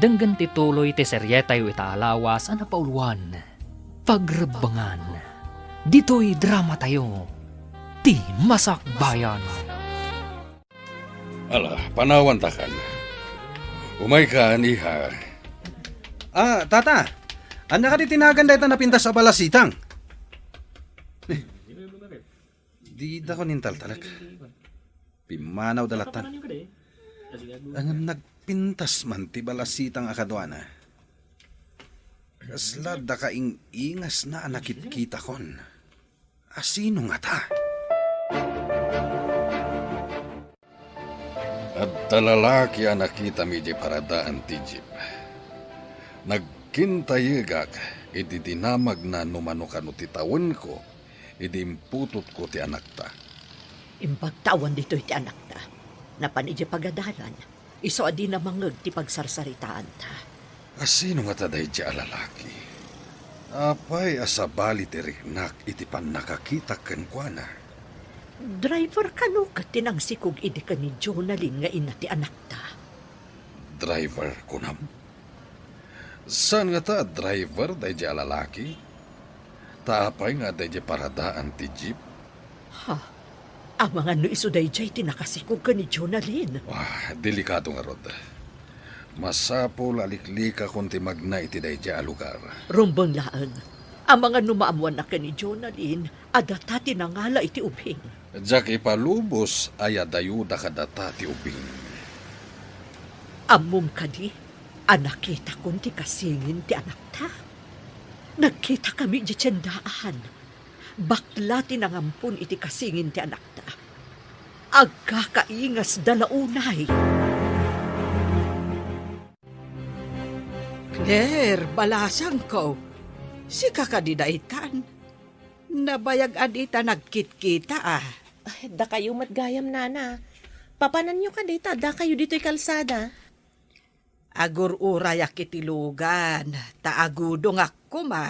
Speaker 2: denggan ti tuloy ti seryetay itaalawas ang napauluan. Pagrebangan, dito'y drama tayo, ti masakbayan.
Speaker 6: Ala, panawan takan. Umay ka, niha.
Speaker 1: Tata. Anya ka di tinagan dayta napintas sa balasitang? Di da ko nintal talag. Pimanaw dalatan. Ang nagpintas man ti balasitang akadwana. Kasla da kaing ingas na anakit kita kon. Asino nga ta?
Speaker 6: At talalaki ang nakita mi di paradaan ti jeep. Nagkintayigak, iti dinamag na numanukano ti tawon ko, iti imputot ko ti anak ta.
Speaker 5: Impagtawan dito iti anak ta. Napanidya pagadalan. Iso adi na mangag ti pagsarsaritaan ta.
Speaker 6: Asino nga taday di alalaki? Apay asabali ti riknak iti pan nakakita ken kuana.
Speaker 5: Driver kano ka tinangsikog idi ka ni Jonalyn nga ina ti anak ta.
Speaker 6: Driver kunam? Saan nga ta driver day di alalaki? Taapay nga day di paradaan ti jeep?
Speaker 5: Ha? Ang mga no isuday jay tinakasikog ka ni Jonalyn.
Speaker 6: Wah, delikado nga rod. Masapol aliklika kunti magna iti dayja a lugar.
Speaker 5: Rumbang laang. Ang mga numaamuan na ka ni Jonalyn, adata tinangala iti ubing.
Speaker 6: Diyak ipalubos ay adayuda kadata ti ubing.
Speaker 5: Amom kadi, anak kita kunti kasingin ti anak ta. Nagkita kami di tiyandaan. Bakla tinangampun iti kasingin ti anak ta. Agkakaingas dalaunay.
Speaker 7: Claire, balasang ko. Si kakadidaitan. Nabayag adita nagkit-kita ah.
Speaker 3: Ay, da kayo matgayam, nana. Papanan nyo ka dita, da kayo dito'y kalsada.
Speaker 7: Agur urayak itilugan. Taagudong ako ma.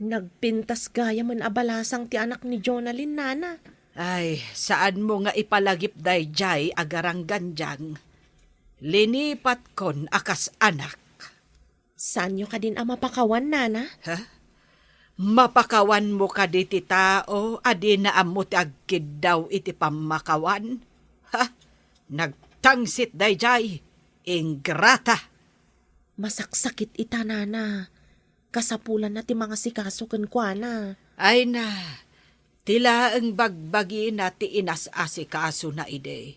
Speaker 3: Nagpintas gaya man abalasang ti anak ni Jonalyn, nana.
Speaker 7: Ay, saan mo nga ipalagip dayjay agarang ganjang? Linipat kon akas anak.
Speaker 3: Saan nyo ka din mapakawan, nana?
Speaker 7: Ha? Mapakawan mo ka di ti tao, adi na amo ti agkid daw iti pamakawan. Ha? Nagtangsit dayjay, ingrata.
Speaker 3: Masaksakit ita, nana. Kasapulan na ti mga sikaso kwa na.
Speaker 7: Ay na, tila ang bagbagi na ti inas-asikaso na ide.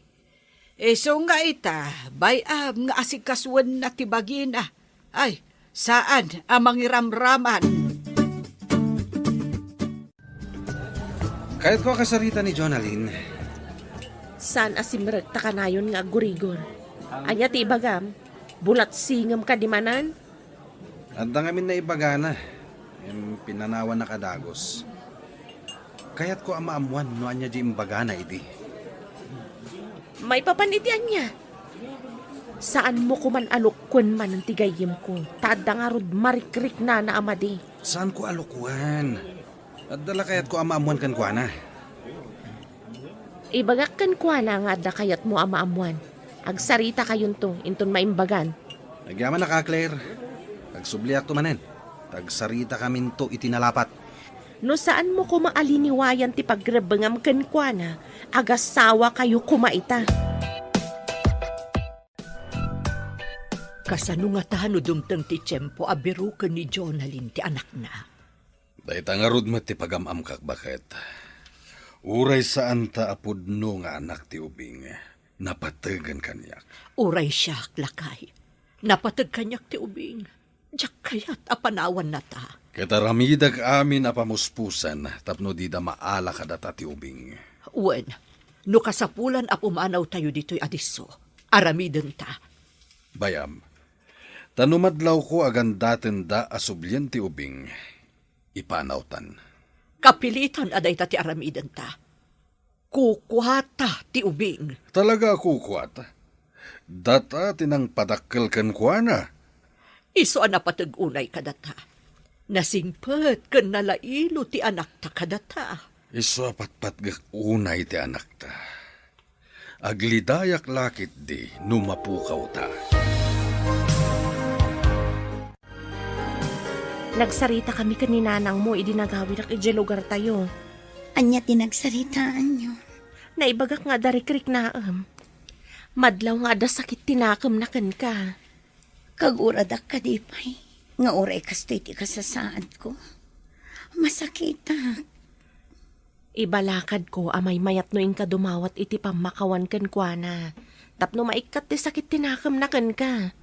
Speaker 7: So nga ita, bayam nga asikaswan na ti bagina. Ay, saan ang mangiramraman?
Speaker 1: Kahit ko kasarita ni Jonalyn,
Speaker 3: Saan asimrek ta kanayon nga gurigor? Anya ti ibagam, bulat singam ka di manan?
Speaker 1: anda ngamin na ibagana. Yung pinanawan na kadagos. Kaya't ko amaamuan no anya di imbagana idi.
Speaker 3: May papanitian niya. Saan mo kuman alukwan man ang tigayim ko? Tada nga rod marikrik na amadi.
Speaker 1: Saan ko alukuan? At dala kaya't ko amaamuan kan kwa na.
Speaker 3: Ibagak kan kwa na nga da kayat mo amaamuan. Agsarita kayon to, inton maimbagan.
Speaker 1: Nagyaman na ka, Claire. Tagsubliak to manen. Tagsarita kamin to itinalapat.
Speaker 3: No saan mo kumaaliniwayan ti pagrebengam kan kwa na, agasawa kayo kumaita.
Speaker 5: Kasano nga tahano dumtang ti tiyempo abiru ka ni Jonalyn ti anak na.
Speaker 6: Dahita nga rod ti pagamam kak bakit. Uray saan ta apudno nga anak ti ubing. Napatagan kanyak.
Speaker 5: Uray siya, lakay. Napatag kanyak ti ubing. Diyak kayat apanawan na ta.
Speaker 6: Kataramidag amin apamuspusan tapno di da maala kadata ti ubing.
Speaker 5: Uwen, no kasapulan apumanaw tayo dito'y adiso. Aramiden ta.
Speaker 6: Bayam, tanumadlaw ko agandaten da asublyan ti ubing. Ipanawtan.
Speaker 5: Kapilitan aday ta ti aramiden ta. Kukwata ti ubing.
Speaker 6: Talaga kukwat. Data tinang padakkel kan kuana.
Speaker 5: Iso ang napatag-unay kadata. Nasingpet kan nalailo ti anak ta kadata.
Speaker 6: Iso patpatgak unay ti anak ta. Aglidayak lakit di numapukaw ta.
Speaker 3: Nagsarita kami kaninanang mo, idinagawin ak lugar tayo.
Speaker 4: Anya tinagsaritaan nyo.
Speaker 3: Naibagak nga darikrik naam. Madlaw nga da sakit tinakam na kan ka.
Speaker 4: Kaguradak ka di pa'y. Nga oray kastoy ti kasasaad ko. Masakita.
Speaker 3: Ibalakad ko amay mayat no inka dumawat iti pamakawan kan kwa na. Tapno maikat ti sakit tinakam na kan ka.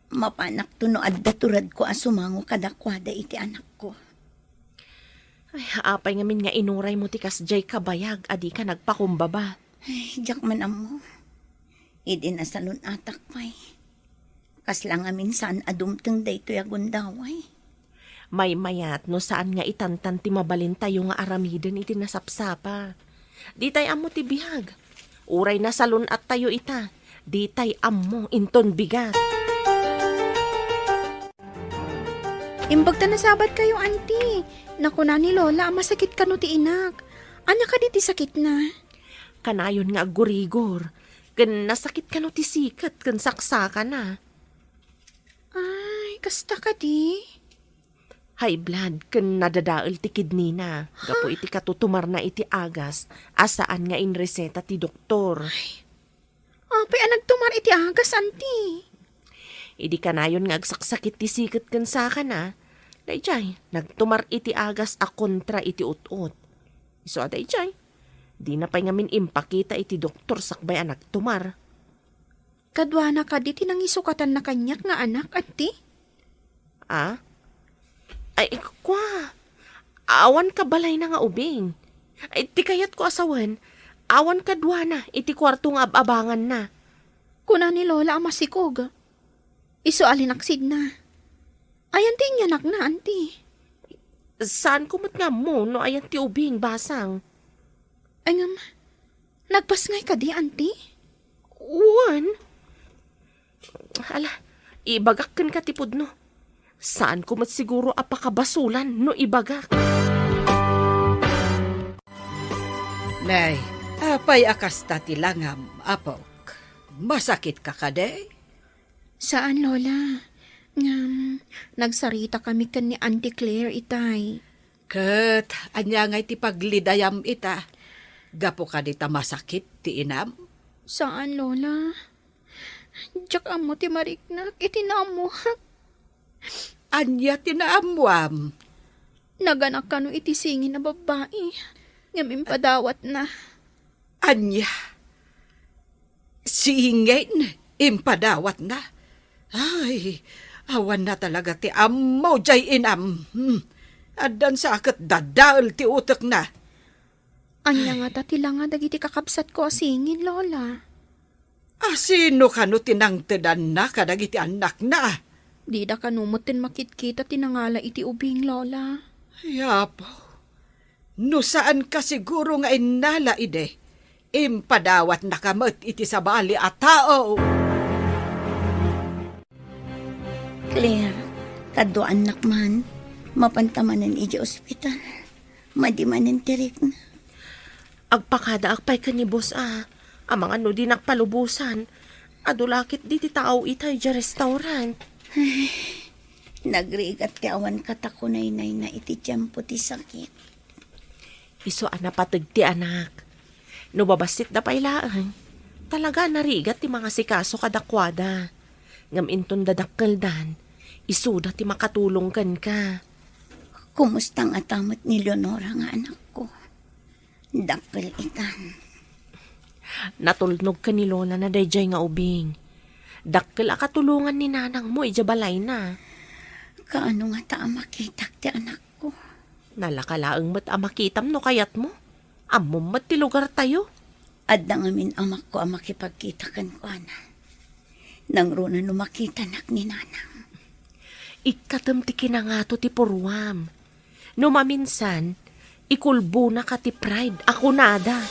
Speaker 4: Mapanak to no adda turad ko asumango kadakwada iti anak ko.
Speaker 3: Ay, apay ngamin nga inuray mo ti kasjay kabayag, adi ka nagpakumbaba.
Speaker 4: Ay, jak man amo. Idi na salon atak pa'y. Kaslang amin saan adumteng dayto yagundaway.
Speaker 3: May mayat no saan nga itantan ti mabalin tayo nga aramiden iti nasapsapa. Di tay amo ti bihag. Uray na salon at tayo ita. Di tay amo inton bigat.
Speaker 8: Imbag ta nasabat kayo, auntie. Naku na ni Lola, masakit ka no ti inak. Anya ka di ti sakit na?
Speaker 3: Kanayon nga gurigor. Kan nasakit ka no ti sikat, kan saksaka na.
Speaker 8: Ay, kasta ka di.
Speaker 3: High blood ken nadadaol ti kidney na. Gapo iti katutumar na iti agas asaan nga in reseta ti doktor.
Speaker 8: Apay nagtumar iti agas, anti.
Speaker 3: Idi kanayon nga agsaksakit ti sikit ken saka na. Dayjay, nagtumar iti agas a kontra iti ut-ut. Iso dayjay, di na pa'y ngamin impakita iti doktor sakbay a nagtumar.
Speaker 8: Kadwana ka di tinangisukatan na kanyak nga anak, anti.
Speaker 3: Ah? Ay, kwa. Awan ka balay na nga ubing. Ay, ti kayat ko asawan. Awan ka dwana, iti kwarto nga abangan na.
Speaker 8: Kuna ni Lola ang masikog. Iso alinaksid na. Ayan ti nyanak na, anti.
Speaker 3: Saan kumat nga mo no ayan ti ubing basang?
Speaker 8: Ay ngam, nagpasngay ka di, anti?
Speaker 3: Uwan? Hala, ibagak kan katipod no. Saan kumat siguro apakabasulan no ibagak?
Speaker 7: Nay, apay akas tati langam, apok. Masakit ka kaday?
Speaker 8: Saan, Lola? Ngam, nagsarita kami kan ni Auntie Claire, itay.
Speaker 7: Kat, anya ngay ti paglidayam ita. Gapo ka di ta masakit ti inam?
Speaker 8: Saan, Lola? Diyak amo ti mariknak, itinamuhak.
Speaker 7: Anya tinaamuam.
Speaker 8: Naganak ka no itisingin na babae. Ngamin padawat na.
Speaker 7: Anya. Singin, impadawat na. Ay, awan na talaga ti amo jay inam. Adan sa akat dadal ti utak na.
Speaker 8: Anya nga tatila nga dagiti kakabsat ko asingin, Lola.
Speaker 7: Sino ka no tinangtedan na kadagiti anak na?
Speaker 8: Di da kanumutin makitkita tinangala iti ubing, Lola.
Speaker 7: Yapo. No saan ka siguro nga inala ide? Impadawat na kamot iti sabali at tao.
Speaker 4: Claire, kadwa anak man, mapantamanan iti ospital. Madimanin tirik na.
Speaker 3: Agpakada akpay ka ni boss Amang ano din nakpalubusan. Adulakit di ti tao itay dya restaurant.
Speaker 4: Nagrigat ti awan katakunay-nay na iti tiyempo ti sakit.
Speaker 3: Iso patag ti anak. No babasit na pailaan. Talaga narigat ti mga sikaso kadakwada. Ngam inton dadakkeldan. Isuda ti makatulong kan ka.
Speaker 4: Kumustang atamot ni Leonora nga anak ko. Dakkel itan.
Speaker 3: Natulnog ka ni Lola na dayjay nga ubing. Dakkel akatulungan ni nanang mo ijabalay na.
Speaker 4: Kaano nga ta makitak ti anak ko?
Speaker 3: Nalakalaang mat amakitam no kayat mo. Amom mat ti lugar tayo.
Speaker 4: Adda ngamin amak ko makipagkitakan ko ana. Nang runa no makitanak ni nanang.
Speaker 3: Ikatam ti kinangato ti purwam. No maminsan, ikulbo na ka ti pride ako nada.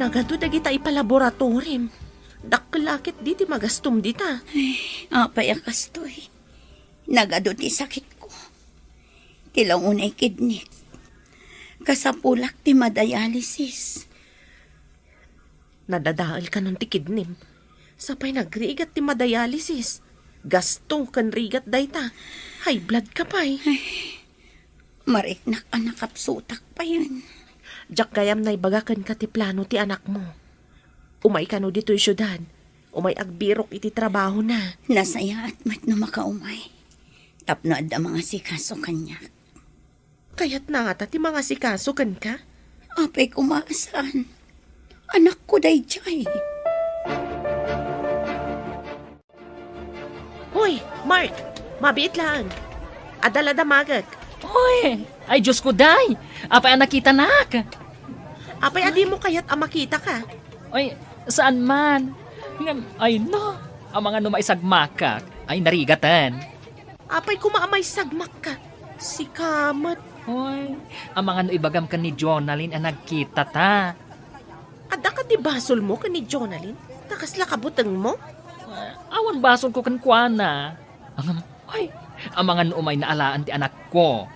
Speaker 3: Nagado dagita ipalaboratorim. Dakkelakit di ti magastom dita.
Speaker 4: Apay akastoy. Nagado ti sakit ko. Tilang unay kidney. Kasapulak ti madialysis.
Speaker 3: Nadadaal ka nun ti kidnim. Sapay nagrigat ti madialysis. Gasto kan rigat dayta. High blood ka pa'y.
Speaker 4: Mariknak anak kapsutak pa yun.
Speaker 3: Jak gayam na ibagakan ka ti plano ti anak mo. Umay ka no dito'y syudad. Umay agbirok iti trabaho na.
Speaker 4: Nasaya at mat na makaumay. Tapno adda mga sikaso kanya.
Speaker 3: Kaya't na nga ti mga sikaso kan ka.
Speaker 4: Apay kumaasan. Anak ko dayjay.
Speaker 3: Hoy, Mark! Mabiit lang. Adala damagak.
Speaker 2: Oy, ay Diyos ko day. Apay ang nakita nak.
Speaker 3: Apay adi mo kayat amakita ka.
Speaker 2: Oy, saan man? Ay no, ang mga numaisagmakak ay narigatan.
Speaker 3: Apay kumaamay sagmak ka. Si Kamat.
Speaker 2: Oy, ang mga nuibagam ka ni Jonalyn ang nagkita ta.
Speaker 3: Adda ka ti basol mo ka ni Jonalyn? Takasla kabutang mo?
Speaker 2: Awan basol ko kan kuana. Ay, ang mga nuumay na alaan ti anak ko.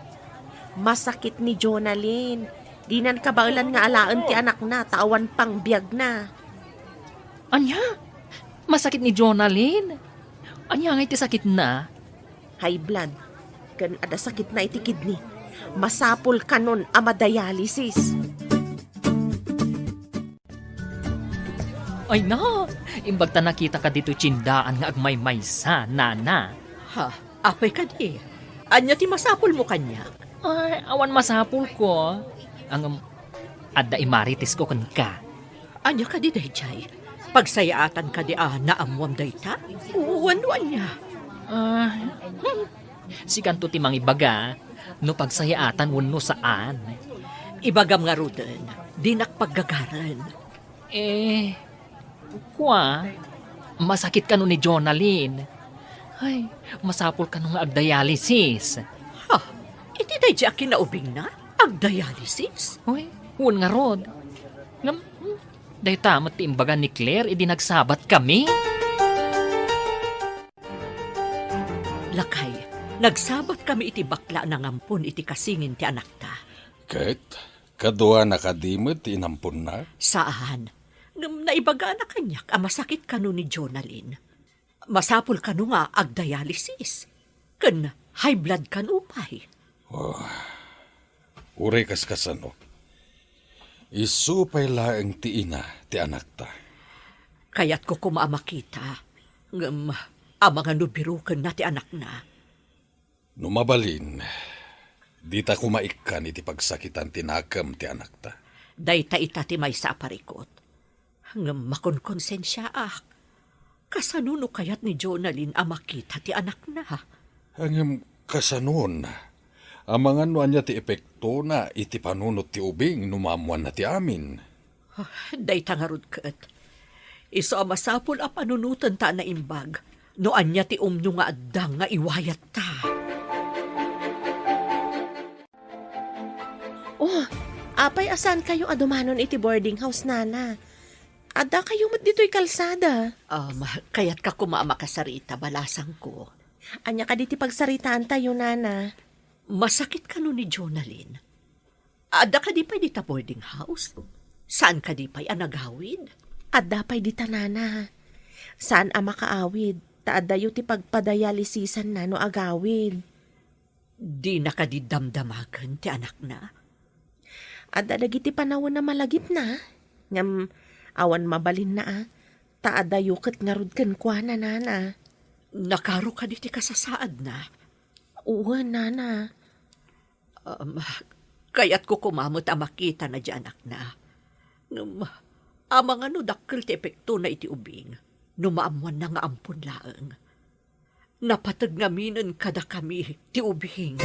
Speaker 3: Masakit ni Jonalyn. Dinan kabaulan nga alaan ti anak na, tawan pang biyag na.
Speaker 2: Anya? Masakit ni Jonalyn? Anya nga iti sakit na?
Speaker 3: high blood, kan ada sakit na iti kidney. Masapul kanon ama dialysis.
Speaker 2: Ay na, imbag ta nakita ka dito tsindaan nga agmay-maysa, nana.
Speaker 5: Ha, apay ka di. Anya ti masapul mo kanya.
Speaker 2: Ay, awan masapul ko. Ang adda imaritis ko kan ka.
Speaker 5: Anya ka di dayjay. Pagsayaatan ka di naamwam dayta. Uwan-uwan niya.
Speaker 2: Si kanto ti mangibaga, no pagsayaatan wenno saan.
Speaker 5: Ibagam nga ruden, di nakpaggagaran.
Speaker 2: Masakit ka no ni Jonalyn. Ay, masapul ka no nga agdialysis.
Speaker 5: Ha, iti dayjay kinaubing na? Agdialysis?
Speaker 2: Uy, huwag nga rod. Dahi tamat ti imbaga ni Claire, idi nagsabat kami.
Speaker 5: Lakay, nagsabat kami iti bakla na ngampon iti kasingin ti anak ta.
Speaker 6: Ket, kadua nakadimot inampun na.
Speaker 5: Saan? Ngam naibaga na kanyak, masakit kano ni Jonalyn. Masapul kano nga agdialysis. Kan high blood kan upay.
Speaker 6: Uray kaskasano. Isupay laeng ti ina ti anak ta.
Speaker 5: Kaya't ko kumaamakita. Ngam, amang anubirukan na ti anak na.
Speaker 6: Numabalin, di ta kumaikan iti pagsakitan tinakam ti anak ta.
Speaker 5: Dayta ita ti may sa aparikot. Ngam makonkonsensya kasanuno kayat ni Jonalyn amakita ti anak na.
Speaker 6: Hangem kasanon, amangan no anya ti epekto na iti panunot ti ubing numamuan na ti amin.
Speaker 5: Dayta nga rod ket. Iso masapul a panunutan ta na imbag. No anya ti umno nga addang nga iwayat ta.
Speaker 3: Oh, apay asan kayo adumanon iti boarding house, nana? Ada kayo mat dito'y kalsada.
Speaker 5: Kaya't ka kumamakasarita, balasang ko.
Speaker 3: Anya ka diti pagsaritaan tayo, nana.
Speaker 5: Masakit ka no ni Jonalyn. Ada ka di pa'y dita boarding house? Saan ka di pa'y anagawid?
Speaker 3: Ada pa'y dita, nana. Saan ang makaawid? Taadayo ti pagpadayalisisan na no agawid.
Speaker 5: Di na ka di damdamagan ti anak na.
Speaker 3: Ada dagiti panahon na malagip na. Ngam, awan mabalin na Taadayo ket ngarud ken kuana, nana.
Speaker 5: Nakaro ka di ti kasasaad na.
Speaker 3: Oo, nana.
Speaker 5: Kaya't ko kumamot makita na di anak na. Amang ano dakkel ti epekto na iti ubing. Numaamuan na nga ampun laeng. Napatag ngaminan kada kami ti ubing.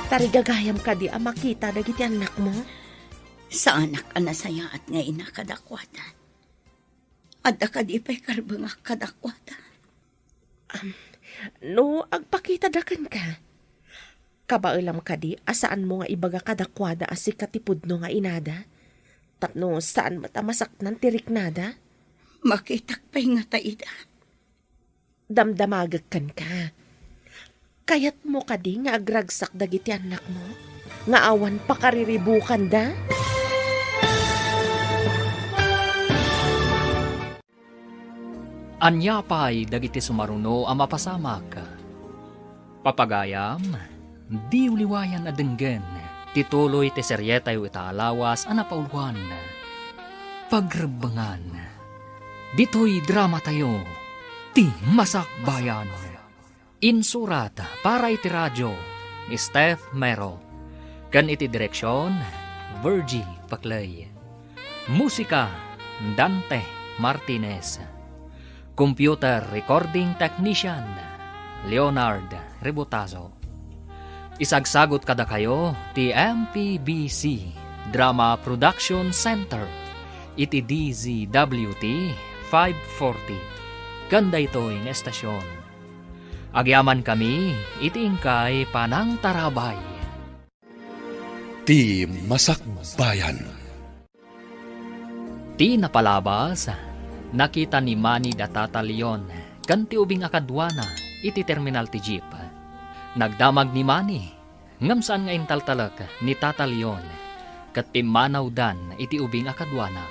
Speaker 3: Tarigagayam ka di makita dagiti anak mo.
Speaker 4: Sa anak anasaya at nga ina kadakwatan. Adda ka di pa'y karbang kadakwatan.
Speaker 3: No, agpakita dakan ka. Kabailam ka di, asaan mo nga ibaga kadakwada as si katipud no nga inada? Tapno, saan matamasaknan tirik nada?
Speaker 4: Makitak pa'y nga taida.
Speaker 3: Damdamagag kan ka. Kayat mo ka di nga agragsak dagiti anak mo? Nga awan pakariribukan da?
Speaker 2: Anya pa'y dagiti sumaruno ang mapasamak. Papagayam, di uliwayan adenggen, tituloy ti seryeta yu itaalawas anapauluan. Pagrebangan, dito'y drama tayo, ti Masakbayan. Insurat para iti radyo, ni Steph Mero. Kan iti direksyon, Virgie Paclay. Musika, Dante Martinez. Computer Recording Technician, Leonard Rebutazo. Isagsagot kada kayo, ti MPBC Drama Production Center, iti DZWT 540. Ganda ito'y ng estasyon. Agyaman kami, iti ingkay Panang Tarabay.
Speaker 6: Ti Masakbayan.
Speaker 2: Ti napalabas, nakita ni Manny Datata Leon, kanti ubing akadwana, iti terminal ti jeep. Nagdamag ni Manny, ngamsaan nga intaltalak ni Tata Leon, kat timanaw dan iti ubing akadwana.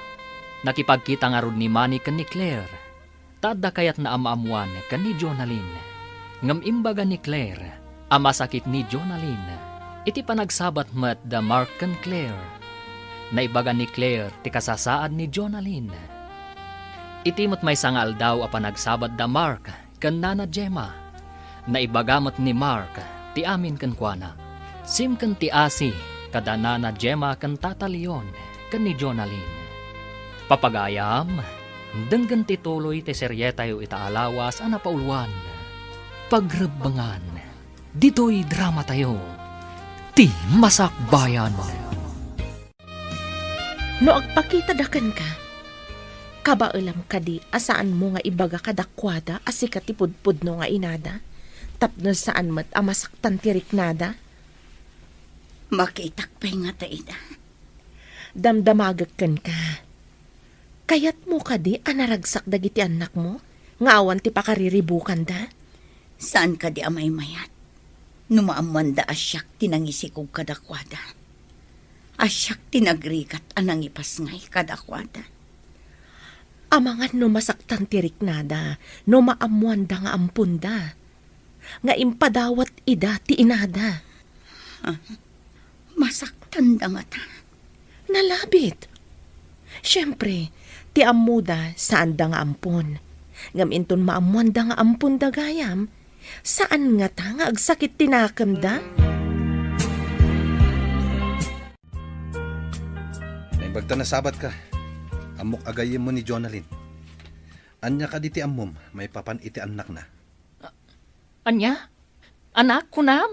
Speaker 2: Nakipagkita nga rod ni Manny ken ni Claire, tada kayat na amaamuan kan ni Jonalyn. Ngam imbaga ni Claire, ama sakit ni Jonalyn. Iti panagsabat met da Mark kan Claire. Naibaga ni Claire ti kasasaad ni Jonalyn. Iti met may sangal daw a panagsabat da Mark kan nana Gemma. Naibagamat ni Mark ti amin kan kuana. Sim kan ti asi kada nana Gemma kan tatalion kan ni Jonalyn. Papagayam, denggan ti tuloy ti seryetayo itaalawas a napauluan. Pagrebangan, dito'y drama tayo. Ti Masakbayan.
Speaker 3: No agpakita dakan ka, kabailam ka di asaan mo nga ibaga kadakwada asika ti pudpudno nga inada, tapno saan mat amasaktan ti riknada,
Speaker 4: Makitakpay nga ta ida.
Speaker 3: damdamagak ka. Kayat mo ka di anaragsak dagiti anak mo, nga awan ti pakariribukan da.
Speaker 4: Saan ka di amay mayat? Numaaman da asyak tinangisikog kadakwada. Asyak tinagrikat anang ipasngay kadakwada.
Speaker 3: Amangan no masaktan ti riknada, no maamuan da nga ampunda. Nga impadawat ida ti inada.
Speaker 4: Masaktan da nga ta.
Speaker 3: Nalabit. Siyempre, ti amuda saan da nga ampun. Ngam inton maamuan da nga ampun da gayam, saan nga ta nga agsakit tinakam da?
Speaker 1: Naibagta na sabat ka. Amok agayim mo ni Jonalyn. Anya ka di ti ammom, may papan iti anak na.
Speaker 2: Anya? Anak ko nam?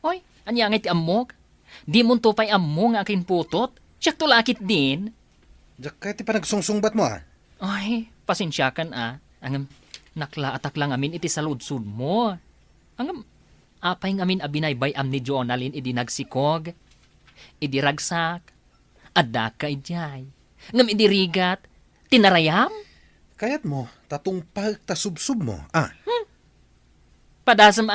Speaker 2: Hoy, anya nga iti amok? Di mo tupay ammo nga akin putot? Siyak tulakit din.
Speaker 1: Diyak kaya ti panagsungsungbat mo
Speaker 2: Ay, pasensya kan Angam, naklaatak lang amin iti saludsud mo. Angam, apay ngamin abinay am ni Jonalyn idi nagsikog. Idi ragsak. Adda ka ijay. Ngam idi rigat. Tinarayam?
Speaker 1: Kayat mo, tatong pagtasubsub mo.
Speaker 2: Padasam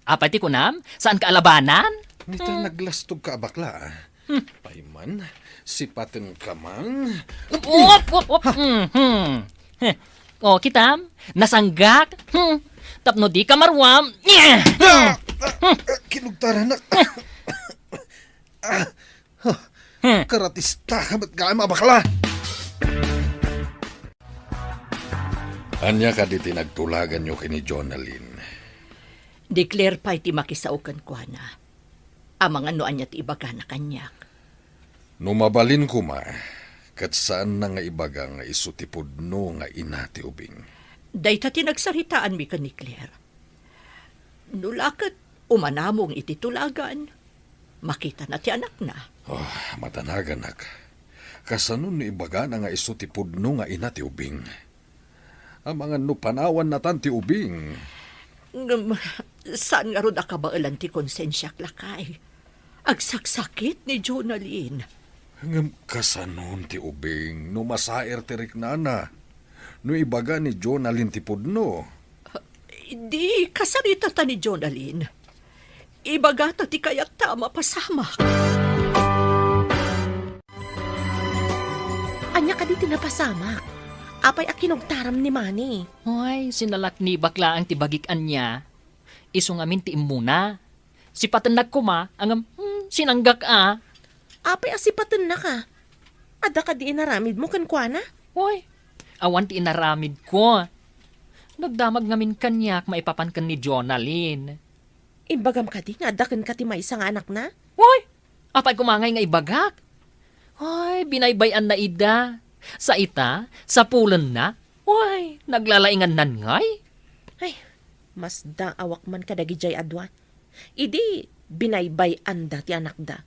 Speaker 2: apay ti kunam? Saan ka alabanan?
Speaker 1: Nita naglastog ka bakla. Payman, sipaten ka man.
Speaker 2: Op. O, kitam, nasanggak. Tapno di ka marwam.
Speaker 1: Kinugtara na. Karatista ka ba't ka bakla?
Speaker 6: Anya ka di tinagtulagan nyo kini Jonalyn.
Speaker 5: Declare pa iti makisaukan ko na. Amang ano anya ti ibaga na kanyak.
Speaker 6: Numabalin ko ma, kat saan na nga ibaga nga isutipod no nga ina ti ubing.
Speaker 5: Dahita tinagsaritaan mi ka ni Claire. Nulakat umanamong iti tulagan. Makita na ti anak na.
Speaker 6: Matanagan nak. Kasanon ni ibaga na nga isutipod no nga ina ti ubing. Amangan no panawan na tan ti ubing.
Speaker 5: Saan nga ron akabailan ti konsensyak lakay? Agsaksakit ni Jonalyn.
Speaker 6: Ngam kasanon ti ubing no masair ti riknana. No ibaga ni Jonalyn ti pudno.
Speaker 5: Di kasarita ta ni Jonalyn. Ibaga ta ti kayak tama pasamak.
Speaker 3: Anya ka di tinapasamak. Apay akinogtaram ni Manny.
Speaker 2: Hoy, sinalak ni bakla ang tibagikan niya. Isong amin ti imuna. Si patenag ko ma, ang sinanggak
Speaker 3: Apay asipatan na ka. Ada ka di inaramid mo kan kuana?
Speaker 2: Hoy, awan ti inaramid ko. Nagdamag ngamin kanyak maipapan kan ni Jonalyn.
Speaker 3: Ibagam ka di nga dakan ka ti may isang anak na?
Speaker 2: Hoy, apay kumangay nga ibagak. Hoy, binaybayan na ida. Sa ita, sa pulan na. Hoy, naglalaingan nan ngay.
Speaker 3: Ay, mas da awak man kadagi jay adwa. Idi, binaybay anda ti anak da.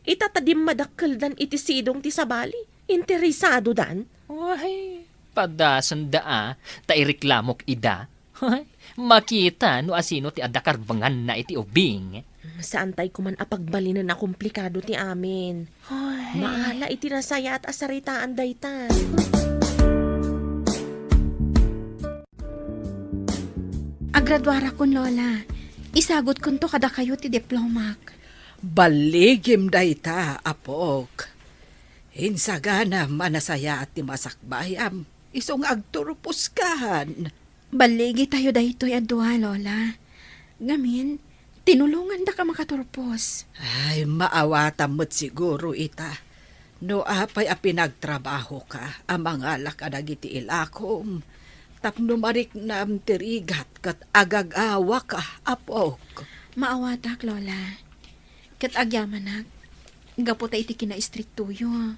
Speaker 3: Itatadim madakkel dan iti sidong ti sabali. Interesado dan.
Speaker 2: Hoy, padasan da tairiklamok ida. Hoy, makita no asino ti adakarbangan na iti ubing.
Speaker 3: Saan tay kuman apagbalinan na komplikado ti amin. Maala iti nasaya at asaritaan dayta.
Speaker 8: Agradwara kon, Lola. Isagot kon to kada kayo ti diplomak.
Speaker 7: Baligim dayta, apok. Hinsagana manasaya at ti masakbayam. Isong agturupuskan.
Speaker 8: Baligi tayo daytoy adwa, Lola. Ngamin, tinulungan da ka makaturpos.
Speaker 7: Ay, maawatan mo't siguro ita. No apay a pinagtrabaho ka, amang alak dagiti ilakom. Tapno marik na tirigat kat agagawa ka, apok.
Speaker 8: Maawatak, Lola. Kat agyamanak, gapo ta iti kina-istriktuyo.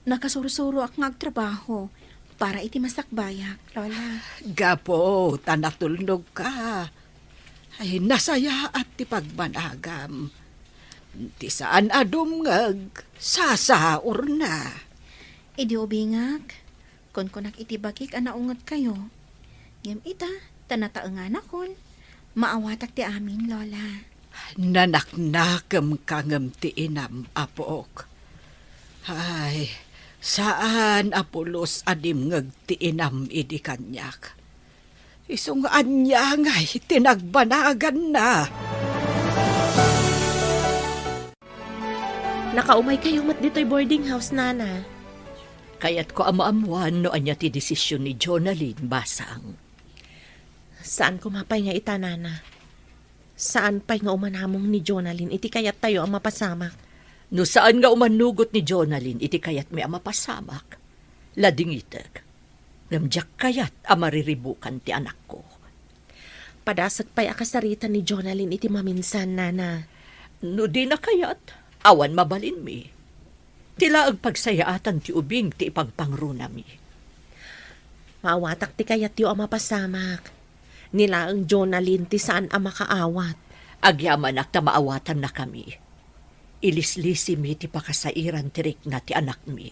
Speaker 8: Nakasurusuro ak ngagtrabaho para iti masakbayak, Lola.
Speaker 7: Gapo, tanatulnog ka. Ay, nasaya at ti pagbanagam. Ti saan adumngag, sasaur na.
Speaker 8: Idi ubingak, kon kunak iti bakik anaungat kayo. Ngem ita, tanataengan akon. Maawatak ti amin, Lola.
Speaker 7: Nanaknakam kangam ti inam, apok. Ay, saan apulos adimngag ti inam idi kanyak. Isong anya ngay, tinagbanagan na.
Speaker 3: Nakaumay kayo mat dito'y boarding house, Nana.
Speaker 5: Kaya't ko amaamuan no anya ti desisyon ni Jonalyn basang.
Speaker 3: Saan kumapay nga ita, Nana? Saan pa'y nga umanamong ni Jonalyn? Iti kayat tayo ang mapasamak.
Speaker 5: No saan nga umanugot ni Jonalyn, iti kayat may amapasamak. Ladingitag. Ngamjak kayat amariribukan ti anak ko.
Speaker 3: Padasag pa'y akasarita ni Jonalyn iti maminsan, Nana.
Speaker 5: No di na kayat, awan mabalin mi. Tila ang pagsayaatan ti ubing ti ipagpangruna mi.
Speaker 3: Maawatak ti kayat yu ang mapasamak. Nila ang Jonalyn ti saan ang makaawat.
Speaker 5: Agyaman ak ta maawatan na kami. Ilislisi mi ti pakasairan tirik na ti anak mi.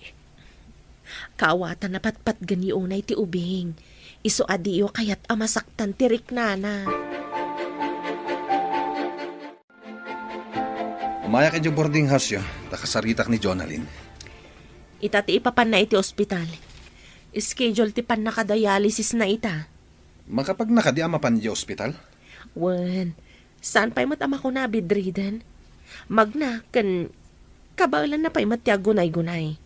Speaker 3: Kaawatan na patpat gani unay ti ubing. Iso adiyo kayat amasaktan tirik, Nana.
Speaker 1: Umayak yung boarding house yo, nakasaritak ni Jonalyn.
Speaker 3: Ita ti ipapan na iti ospital. Schedule ti pan nakadialysis na ita.
Speaker 1: Makapag nakadi amapan di ospital?
Speaker 3: Wen, saan pa'y matama ko na bedridden? Magna, kan kabailan na pa'y matyagunay-gunay.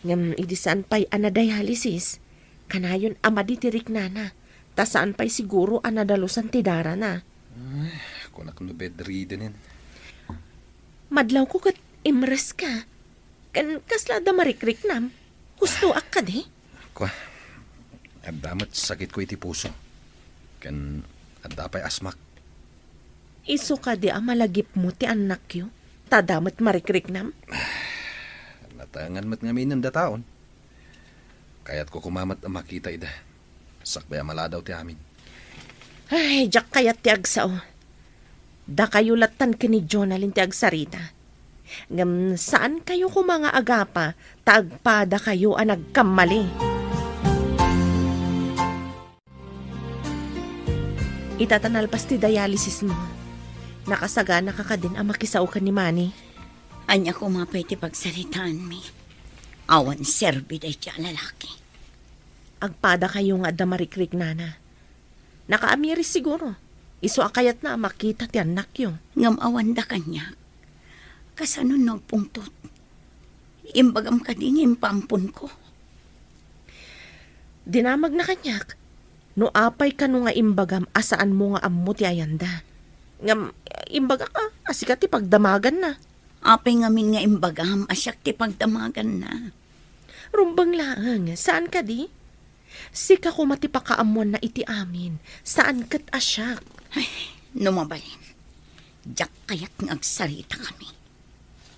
Speaker 3: Ngam, idi saan pa'y anadialysis? Kanayon amaditirik, Nana. Ta saan pa'y siguro anadalusan ti dara na.
Speaker 1: Ay, kunak no bedridden yan.
Speaker 3: Madlaw ko kat imres ka. Kan kasla da marikrik nam. Gusto ak ka di?
Speaker 1: Kwa, damat sakit ko iti puso. Kan, adapay asmak.
Speaker 3: Iso ka di malagip mo ti anak yo. Tadamat marikrik nam.
Speaker 1: Natangan mat ngamin ng dataon. Kaya't ko kumamat ang makita ida. Sakbay maladaw ti amin.
Speaker 3: Ay, jak kayat ti agsaw. Da kayo latan kini Jonalyn ti agsarita. Ngam saan kayo ko mga agapa, tagpada kayo ang nagkamali. Itatanalpas ti dialysis mo. Nakasagana ka din ang makisaw ka ni Manny.
Speaker 4: Anya ko mapay ti pagsaritaan mi. Awan serbi day ti lalaki.
Speaker 3: Agpada kayo nga damarikrik, Nana. Nakaamiris siguro. Iso akayat na makita ti anak yo.
Speaker 4: Ngam awan da kanya. Kasano nagpungtot. Imbagam ka ding impampun ko.
Speaker 3: Dinamag na kanyak. No apay ka no nga imbagam asaan mo nga ammo ti ayanda. Ngam imbaga ka, asika ti pagdamagan na.
Speaker 4: Apay ngamin nga imbagam, asyak ti pagdamagan na.
Speaker 3: Rumbang lang, saan ka di? Sika ko matipakaamuan na iti amin. Saan kat asyak?
Speaker 4: Ay, numabalin. Diyak kaya't ngagsarita kami.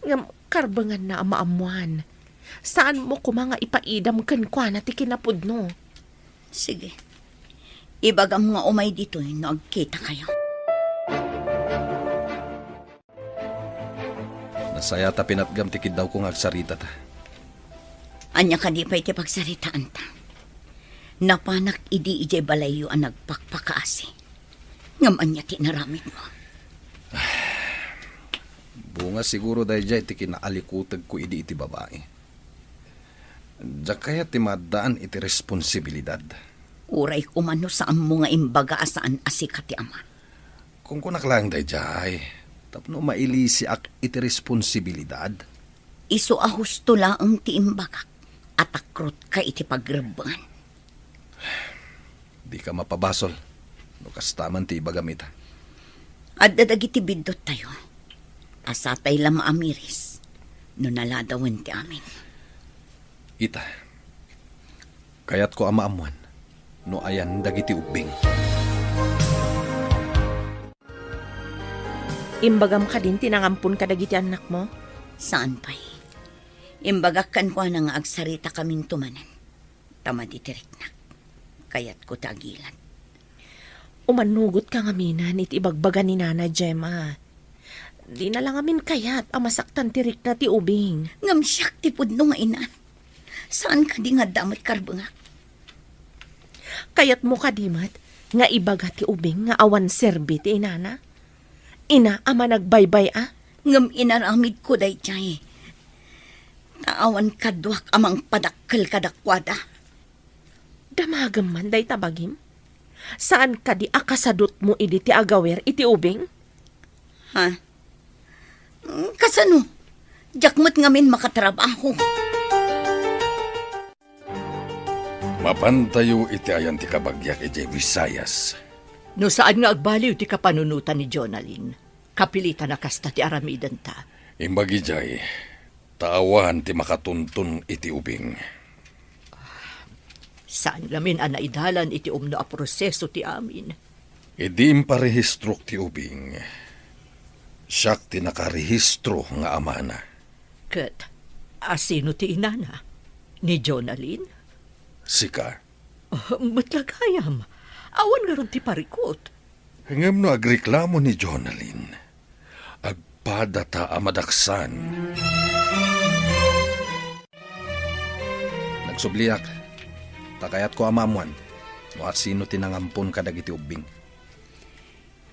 Speaker 3: Ngam karbangan na ang maamuan. Saan mo ko mga ipaidam kankwa na ti kinapudno?
Speaker 4: Sige. Ibagam nga umay dito nagkita kayo.
Speaker 1: Nasaya ta pinatgam tikid daw kong agsarita ta.
Speaker 4: Anya ka di pa iti pagsaritaan ta. Napanak idi ijay balayo ang nagpakpakaasi. Ngam anya tinaramit mo.
Speaker 1: Bunga siguro dahil dyan iti kinaalikutag ko idi iti babae. Diyak kaya ti madaan iti responsibilidad.
Speaker 4: Uray kumano saan mo nga imbaga asaan asika ti ama.
Speaker 1: Kung kunak lang dahil dyan, tapno mailisi ak iti responsibilidad.
Speaker 4: Iso a husto laang ti imbagak. atakrot ka iti pagreban.
Speaker 1: Di ka mapabasol. No kastaman ti ibagamit.
Speaker 4: At dadagiti bidot tayo. Asatay lang maamiris. No naladawan ti amin.
Speaker 1: Ita. Kayat ko amaamuan. No ayan dagiti ubing.
Speaker 3: Imbagam ka din, tinangampun ka dagiti anak mo?
Speaker 4: Saan pa'y? Imbagakan ko na nga agsarita kaming tumanan. Tama di tiriknak. Kayat ko tagilan.
Speaker 3: Umanugot ka nga minan, iti ibagbaga ni Nana Gemma. Di na lang amin kayat, amasaktan tirik na ti ubing.
Speaker 4: Ngam siyak ti pudno nga ina. Saan ka di nga damat karbangak?
Speaker 3: Kayat mo ka dimat, nga ibaga ti ubing, nga awan serbi ti inana. Ina, ama nagbaybay
Speaker 4: Ngam inaramid ko day jay. Naawan kadwak amang padakkel kadakwada.
Speaker 3: Damagam man day tabagim. Saan ka di akasadot mo idi ti agawer iti ubing?
Speaker 4: Ha? Kasano? Jakmat ngamin makatrabaho.
Speaker 6: Mapantayo iti ayan ti kabagyak iti Visayas.
Speaker 5: No saan nga agbaliw ti kapanunutan ni Jonalyn. Kapilitan na kasta ti aramidan ta.
Speaker 6: Imbagi jay, taawan ti makatuntun iti ubing.
Speaker 5: Saan namin anaidalan iti umno a proseso ti amin.
Speaker 6: Idi imparehistro ti ubing. Siyak ti nakarehistro nga amana.
Speaker 5: Ket, asino ti inana? Ni Jonalyn?
Speaker 6: Sika.
Speaker 5: Matlagayam. Awan nga ron ti parikot.
Speaker 6: Hangam no agreklamo ni Jonalyn. Agpadata amadaksan.
Speaker 1: Nagsubliak. Takayat ko amamuan. No at sino tinangampun ka dagiti ubing.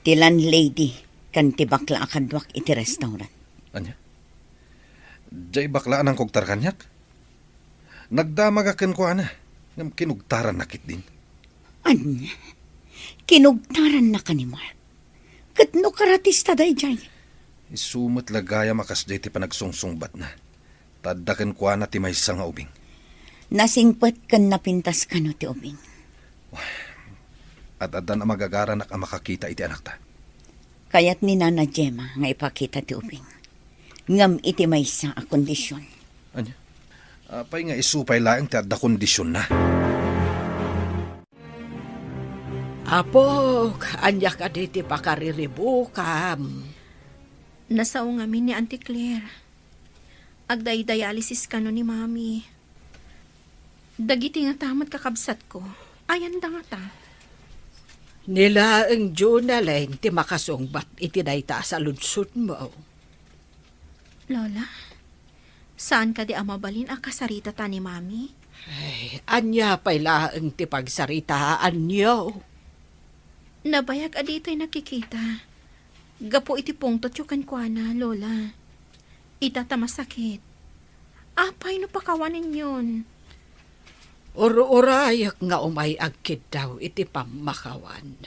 Speaker 4: Tilan lady kan ti bakla akadwak iti restaurant.
Speaker 1: Anya? Jay baklaan ang kogtar kanyak? Nagdamagakan ko ana. Ngam kinugtaran nakit din.
Speaker 4: Anya? Kinugtaran na ka ni Mark. Kat no karatista day jay.
Speaker 1: Isumat lagaya makas jay ti panagsungsungbat na. Tadakan ko ana ti may nga ubing.
Speaker 4: Nasingpet kan napintas ka no ti ubing.
Speaker 1: At adan ang magagaranak ang makakita iti anak ta.
Speaker 4: Kayat ni Nana Gemma nga ipakita ti ubing. Ngam iti may a kondisyon.
Speaker 1: Anya? Apay nga isupay laeng ti adda kondisyon na.
Speaker 7: Apo, anya ka diti pakariribukam.
Speaker 8: Nasao ngamin ni Auntie Claire. Agday-dialysis ka no ni Mami. Dagiti nga tamat kakabsat ko. Ayan da nga ta.
Speaker 7: Nila ang Jonalyn ti makasungbat iti dayta sa lunsod mo.
Speaker 8: Lola, saan ka di amabalin a kasarita ta ni Mami?
Speaker 7: Ay, anya pala ang ti pagsaritaan niyo.
Speaker 8: Nabayag adito'y nakikita. Gapo iti pungtot yung kankwana, Lola. Itatama sakit. Apay no pakawanin yun.
Speaker 7: Urayak nga umay agkid daw iti pamakawan.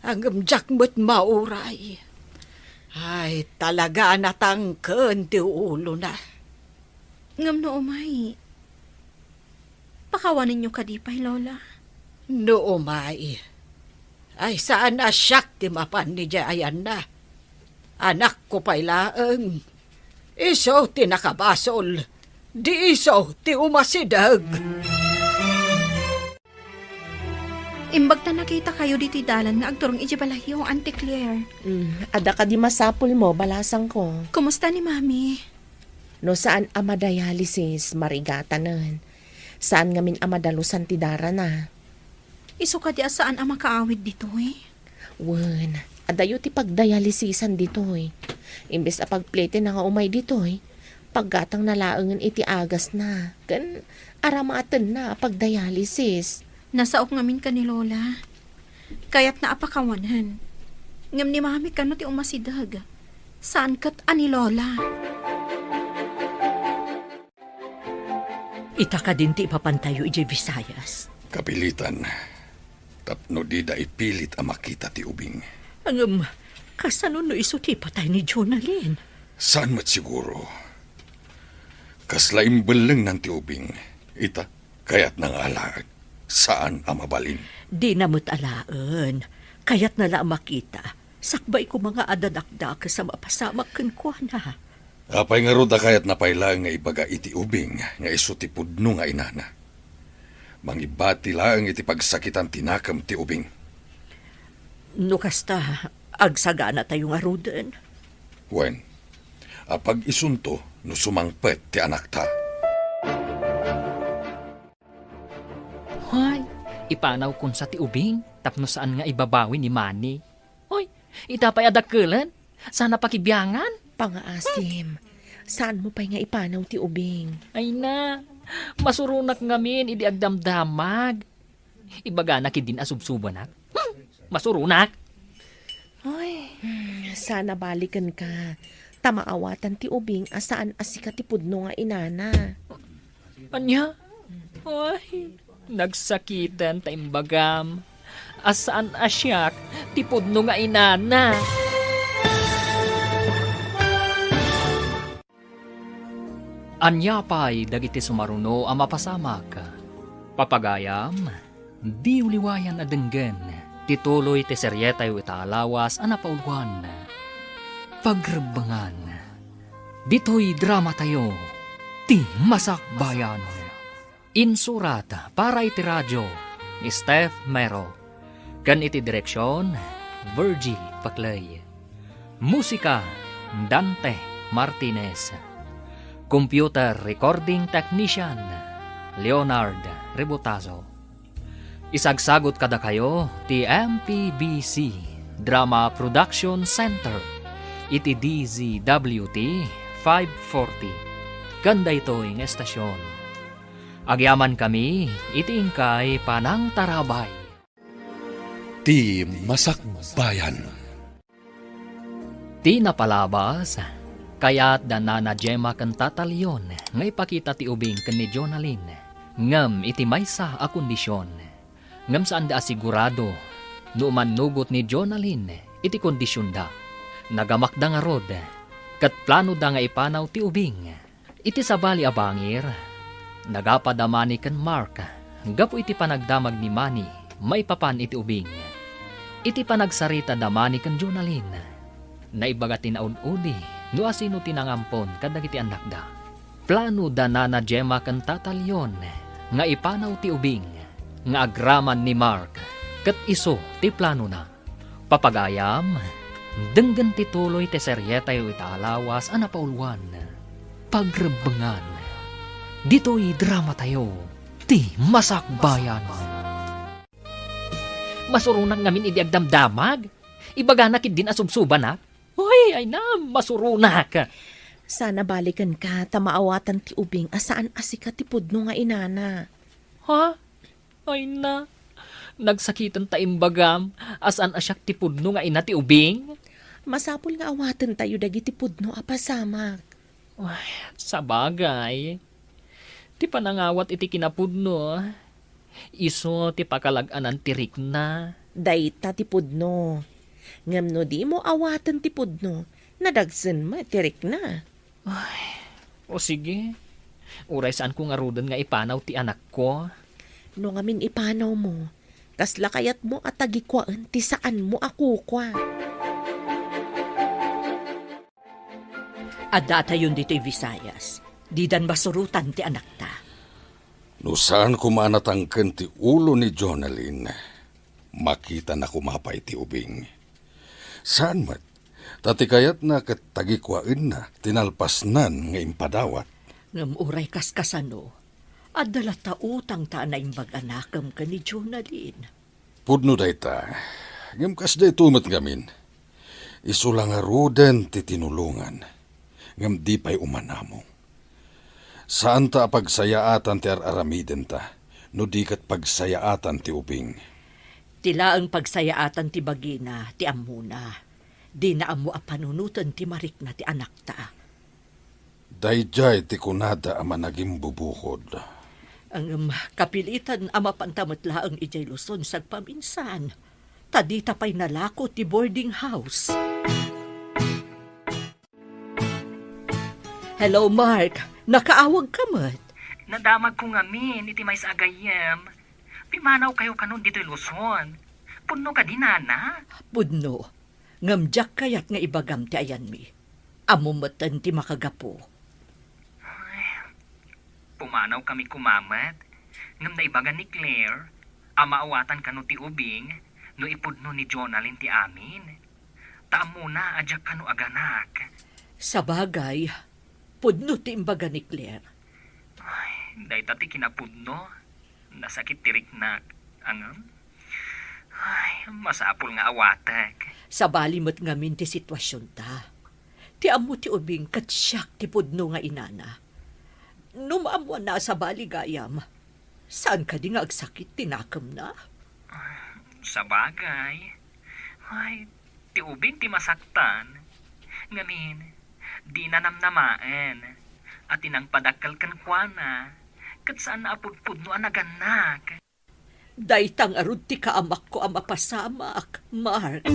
Speaker 7: Ang jakmut mauray. Ay, talaga natangken ti ulo na.
Speaker 8: Ngam no umay. Pakawanin nyo kadipay, Lola.
Speaker 7: No umay. Ay, saan na siyak ti mapan ni Jayan na. Anak ko pa'y laeng. Iso ti nakabasol. Di iso ti umasidag.
Speaker 8: Imbag na nakita kayo dito dalan nga agturong ijibalahiyo ang Auntie Claire.
Speaker 3: Ada ka di masapul mo, balasang ko.
Speaker 8: Kumusta ni Mami?
Speaker 3: No saan amadialysis, marigatanan. Saan ngamin amadalusan ti dara na.
Speaker 8: Iso ka di saan ang makaawid dito eh?
Speaker 3: Wen, adayo ti pagdialysisan dito eh. Imbes a pagplete na nga umay dito eh. Paggatang nalaangan iti agas na. Kan aramatan na pagdialysis.
Speaker 8: Nasaok ngamin ka ni Lola. Kaya't naapakawanan. Ngam ni Mami ka no ti umasidag. Saan kat ani Lola?
Speaker 5: Ita ka din ti ipapantayo iti Visayas.
Speaker 6: Kapilitan. Tapno di da ipilit ang makita ti ubing.
Speaker 5: Ang kasano no iso ti patay ni Jonalyn?
Speaker 6: Saan mat siguro? Kaslaim belang ng ti ubing. Ita, kaya't nangalaan. Saan ang mabalin?
Speaker 5: Di namot alaan. Kaya't nala makita. Sakbay ko mga adanakda sa mapasamak kan kwa na.
Speaker 6: Apay nga ruda kaya't napailang nga ibaga iti ubing nga iso ti pudno nga inana. Mangibati lang iti pagsakitan tinakam ti ubing.
Speaker 5: No kasta, agsagana tayo nga ruden.
Speaker 6: Wen, apag isunto no sumangpet ti anak ta.
Speaker 2: Hoy, ipanaw kun sa ti ubing, tapno saan nga ibabawi ni Manny. Hoy, itapay adakelan, sana pakibiyangan.
Speaker 3: Pangaasim, saan mo pa'y nga ipanaw ti ubing?
Speaker 2: Ay na, masurunak ngamin, idi agdamdamag. Ibaga na kidin asubsubanak. Masurunak.
Speaker 3: Sana balikan ka. Tamaawatan ti ubing asaan asika ti pudno nga inana.
Speaker 2: Anya? Ay, nagsakitan ta imbagam. Asaan asyak, tipudno nga inana. Anya pa'y dagiti sumaruno ang mapasamak. Papagayam, di uliwayan adenggen, tituloy ti seryetay italawas ang napauluan. Pagrebangan, dito'y drama tayo, ti Masakbayan. Insurat para iti radyo, ni Steph Mero. Kan iti direksyon, Virgie Paclay. Musika, Dante Martinez. Computer Recording Technician, Leonard Rebutazo. Isagsagot kada kayo, ti MPBC Drama Production Center, iti DZWT 540. Ganda ito ng estasyon. Agyaman kami, iti ingkay Panang Tarabay.
Speaker 6: Ti Masakbayan.
Speaker 2: Ti napalabas, kaya't danana Gemma kan tatalyon, nga ipakita ti ubing kan ni Jonalyn, ngam iti maysa a kondisyon. Ngam saan da asigurado, no manugot ni Jonalyn, iti kondisyon da. Nagamakda nga rod, kat plano da nga ipanaw ti ubing. Iti sabali a bangir, nagapadamani kan Mark, gapo iti panagdamag ni Manny, maipapan iti ubing. Iti panagsarita damani kan Jonalyn, naibaga tinaud-udi, no asino tinangampon kadagiti anak da. Plano da na Gemma kan tatalyon, nga ipanaw ti ubing, nga agraman ni Mark, kat iso ti plano na. Papagayam, denggan tituloy ti seryetay italawas ang napauluan. Pagrebangan, dito'y drama tayo, ti Masakbayan. Masurunak ngamin idi agdamdamag, ibaga na kidin asubsuban na. Hoy, ay na, masurunak.
Speaker 3: Sana balikan ka, tamaawatan ti ubing asaan asika ti pudno nga inana.
Speaker 2: Ha? Ay na, nagsakitan ta imbagam, asan asyak ti pudno nga ina ti ubing?
Speaker 3: Masapul nga awatan tayo dagiti pudno apasamak.
Speaker 2: Ay, sa bagay. Ti panangawat iti kinapudno. Iso ti pakalaganan ti Rikna.
Speaker 3: Dayta ti pudno. Ngam no di mo awatan ti pudno, nadagsan mo tirik na.
Speaker 2: O sige, uray saan ko nga rudan nga ipanaw ti anak ko.
Speaker 3: No ngamin ipanaw mo, kasla kayat mo at tagikwaan ti saan mo ako kwa.
Speaker 5: Adda tayon dito'y Visayas. Didan masurutan ti anak ta.
Speaker 6: No saan kumanatangken ti ulo ni Jonalyn, makita na kumapay ti ubing. Saan mat? Tati kayat na katagikwain na, tinalpasnan nga impadawat.
Speaker 5: Ngam uray kaskasano, adala ta utang ta na imbag-anakam ka ni Jonalyn.
Speaker 6: Pudno dayta, ngam kas day tumat gamin. Isulang aruden ti tinulungan, ngam di pa'y umanamo. Saan ta pagsayaatan ti aramiden ta, no di kat pagsayaatan ti ubing.
Speaker 5: Tila ang pagsayaatan ti bagina, ti amuna. Di na amo a panunutan ti marik na ti anak ta.
Speaker 6: Dayjay ti kunada ama naging bubukod.
Speaker 5: Ang kapilitan ama pantamot laang ijay Luzon sagpaminsan. Tadita pa'y nalako ti boarding house. Hello, Mark. Nakaawag ka mat.
Speaker 2: Nadamag ko ngamin, iti may sa agayem. Pimanaw kayo kanon dito'y Luzon. Puno ka din, nana.
Speaker 5: Pudno, ngamjak kayat nga ibagam ti ayan mi. Amumatan ti makagapo.
Speaker 2: Pumanaw kami kumamat. Ngam na ibagan ni Claire, amaawatan kano ti ubing, no ipudno ni Jonalyn ti amin. Taam muna, adyak kano aganak.
Speaker 5: Sa bagay, pudno ti imbaga ni Claire.
Speaker 2: Day tati kinapudno. Nasakit tirik na angam. Masapol nga awatek.
Speaker 5: Sa balimot ngamin ti sitwasyon ta. Ti amo ti ubing katsyak ti pudno nga inana. Numaamuan na sa baligayam. Saan ka di nga agsakit tinakam na?
Speaker 2: Sa bagay. Ti ubing ti masaktan. Ngamin, di na namnamaan. At inang padakal kan kuana. Kat saan na apudpudno ang naganak.
Speaker 5: Daytang arud ti kaamak ko ang mapasamak, Mark.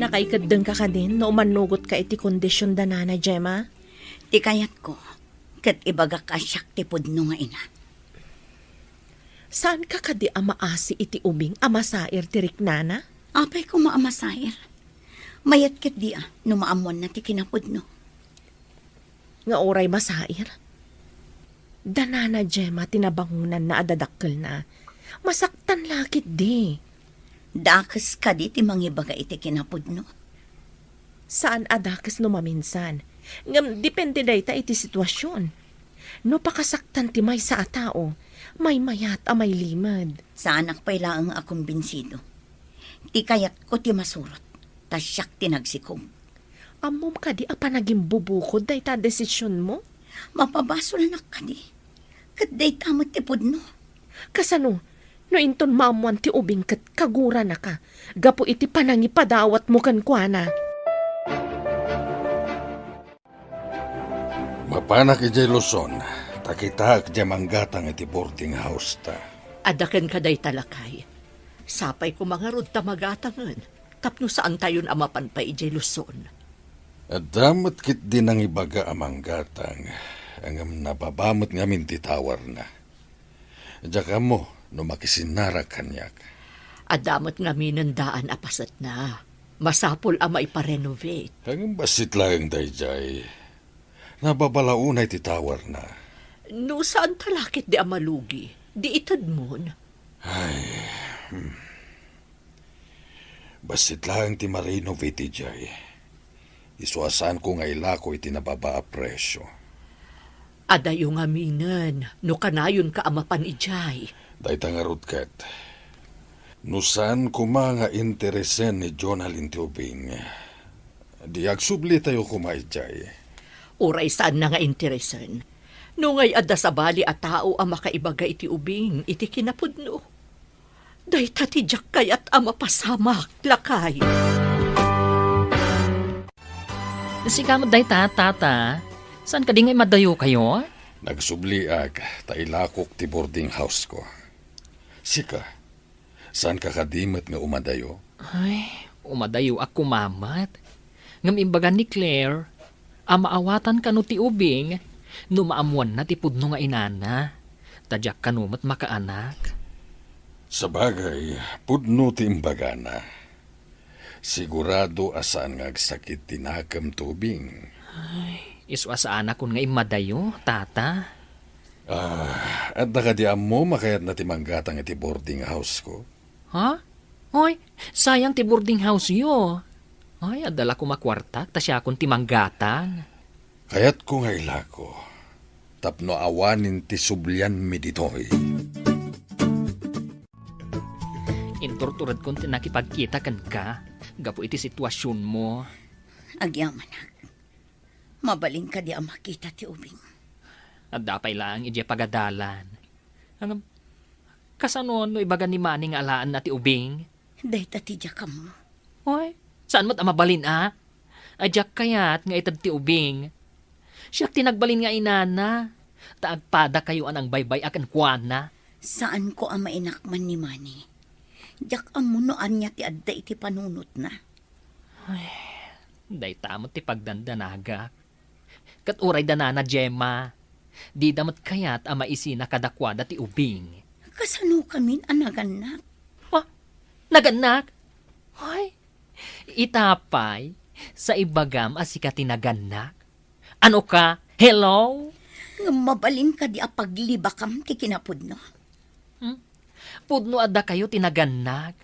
Speaker 3: Nakaikadeng ka ka din no manugot ka iti kondisyon da na Gemma?
Speaker 4: Ti kayat ko, kat ibaga ka siyak ti pudno nga ina.
Speaker 3: Saan ka kadi amaasi iti ubing amasair ti riknana?
Speaker 4: Apay ko maamasair. Mayat kat di no maamuan na ti kinapudno.
Speaker 3: Nga oray masair? Danana Gemma tinabangunan na adadakkel na. Masaktan lakit di.
Speaker 4: Dakas ka di ti mangibaga iti kinapudno.
Speaker 3: Saan adakes no maminsan? Ngam depende day ta iti sitwasyon. No pakasaktan ti may sa atao, may mayat a may limad.
Speaker 4: Sa anak pa'y laang akong binsido. Ti kayat ko ti masurot. Tasyak ti nagsikog.
Speaker 3: Amom ka di apa naging bubukod day ta desisyon mo?
Speaker 4: Mapabasol na ka di. Kat day tamot ti pudno.
Speaker 3: Kasano, no inton maamuan ti ubing kat kagura na ka. Gapo iti panangipadawat mo kan kuana.
Speaker 6: Mapanak ijay Luzon, takita kajay manggatang iti boarding house ta.
Speaker 5: Adakan ka day talakay. Sapay ko mga rod tamagatangan. Tapno saan tayon amapan pa ijay Luzon.
Speaker 6: At damot kit din ang ibaga amang gatang, ang nababamot ngamin titawar na. Diyaka mo, no makisinara kanyak.
Speaker 5: Adamot nga minandaan apasat na. Masapol ama iparenovate.
Speaker 6: Ang basit lang dayjay, nababalaunay titawar na.
Speaker 5: No saan talakit di amalugi? Di itad mon.
Speaker 6: Basit lang ti ma-renovate jay. Isuasan ko nga ilako iti nababa a presyo.
Speaker 5: Adayo nga minan, no kanayon ka amapan ijay.
Speaker 6: Dayta nga rutkat. Nusan kuma nga interesen ni Jonalyn ti ubing. Di agsubli tayo kumaijay.
Speaker 5: Uray saan na nga interesan. No ngay adda sa bali a tao ang makaibaga iti ubing, iti kinapudno. Day tatidyak kayat ang mapasamak, lakay.
Speaker 2: Sikamot day tata. Saan ka di nga madayo kayo?
Speaker 6: Nagsubli ag, tailakok ti boarding house ko. Sika, saan ka kadimat nga umadayo?
Speaker 2: Umadayo ako mamat. Ngam imbagan ni Claire, amaawatan ka no ti ubing, no maamuan na ti pudno nga inana. Tadyak ka no mat makaanak.
Speaker 6: Sa bagay, pudno ti imbagana. Sigurado asaan nga agsakit tinakam tubing.
Speaker 2: Iswa sa anak ko nga imadayo, tata.
Speaker 6: At nakadiam mo makayat na ti manggatang iti boarding house ko.
Speaker 2: Ha? Hoy, sayang ti boarding house yo. Ay, adala ko makwartak, ta siya akong timanggatang.
Speaker 6: Kayat ko nga ilako, tapno awanin ti sublyan mi ditoy.
Speaker 2: Inturturad kong tinakipagkita kan ka, gapo iti sitwasyon mo.
Speaker 4: Agyaman. Mabaling ka di ang makita ti ubing.
Speaker 2: At dapay lang iti pagadalan. Ang kasano no ibaga ni Manning alaan na ti ubing?
Speaker 4: Day tatidya ka mo.
Speaker 2: Hoy, saan mo't amabalin Adyak kayat nga itad ti ubing. Siyak tinagbalin nga inana. Taagpada kayo anang baybay akan kuana.
Speaker 4: Saan ko ang mainakman ni Manny? Diyak ang munoan niya ti adda iti panunot na.
Speaker 2: Day tamot ti pagdandanagak. Kat uray danana Gemma. Di damat kayat ama isi nakadakwada ti ubing.
Speaker 4: Kasano kami anaganak?
Speaker 2: Naganak? Hoy, itapay, sa ibagam asika tinaganak. Ano ka? Hello?
Speaker 4: Nga mabalin ka di apaglibakam ti kinapudno.
Speaker 2: Pudno adda kayo tinaganak.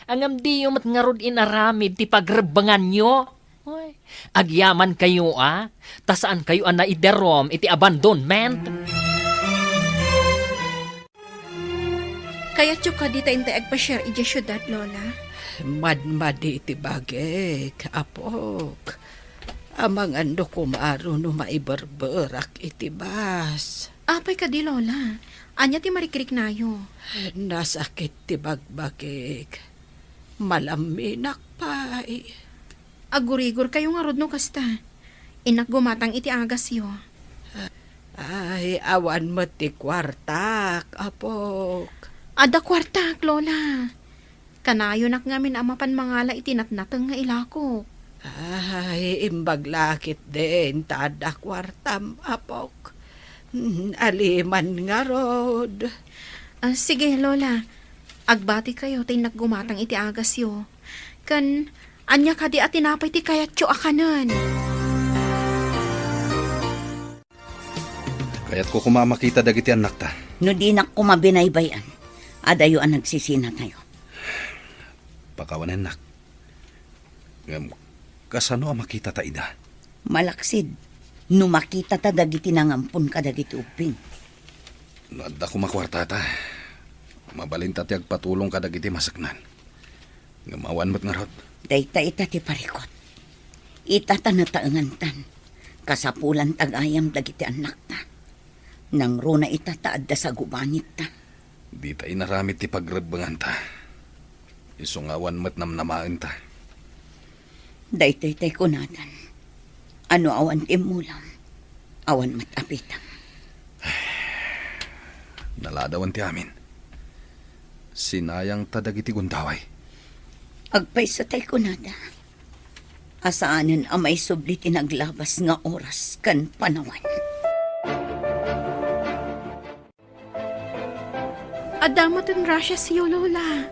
Speaker 2: Angam di yung matngarod inaramid ti pagrebangan nyo. Hoy, agyaman kayo tasaan kayo na iderom iti abandonment.
Speaker 8: Kaya ka di tayo agpa-share iti syudad, Lola.
Speaker 7: Madmadi iti bagek, apok. Amang ando kumaro no maiberberak iti bas.
Speaker 8: Apay ka di, Lola. Anya ti marikrik nayo.
Speaker 7: Nasakit ti bagbagek. Malaminak pa.
Speaker 8: Agurigor kayo nga rod no kasta. Inak gumatang iti agas yo.
Speaker 7: Ay, awan mo ti kwartak, apok.
Speaker 8: Ada kwartak, Lola. Kanayo nak ngamin amapan mangala itinatnatang nga ilako.
Speaker 7: Ay, imbaglakit din, tada kwartam, apok. Aliman nga rod.
Speaker 8: Sige, Lola. Agbati kayo tay naggumatang iti agas yo. Kan, anya ka di atinapay ti kayatyo akanan.
Speaker 1: Kaya't ko kumamakita dagiti anak ta.
Speaker 4: No di nak kumabinaybayan. Adayo ang nagsisina tayo.
Speaker 1: Pakawanan nak. Kasano ang makita ta ida?
Speaker 4: Malaksid. No makita ta dagiti nangampun ka dagiti uping.
Speaker 1: Nadda ko makwarta ta. Mabalinta ti agpatulong ka dagiti masaknan. Ngamawan mo't nga rod.
Speaker 4: Dayta ita ti parikot. Ita ta nataangantan. Kasapulan tagayam dagiti anak ta. Nang runa ita taadda sa gubanit ta.
Speaker 1: Di ta inaramit ti pagrebangan ta. Isungawan mo't namnamaan ta.
Speaker 4: Daytoy tay kunatan. Ano awan timulam. Awan matapitam.
Speaker 1: Naladawan ti amin. Sinayang ta dagiti gundaway.
Speaker 4: Agpay sa tay kunada. Asaanan amay subli tinaglabas nga oras kan panawan.
Speaker 8: Adamat ang rasya siyo, Lola.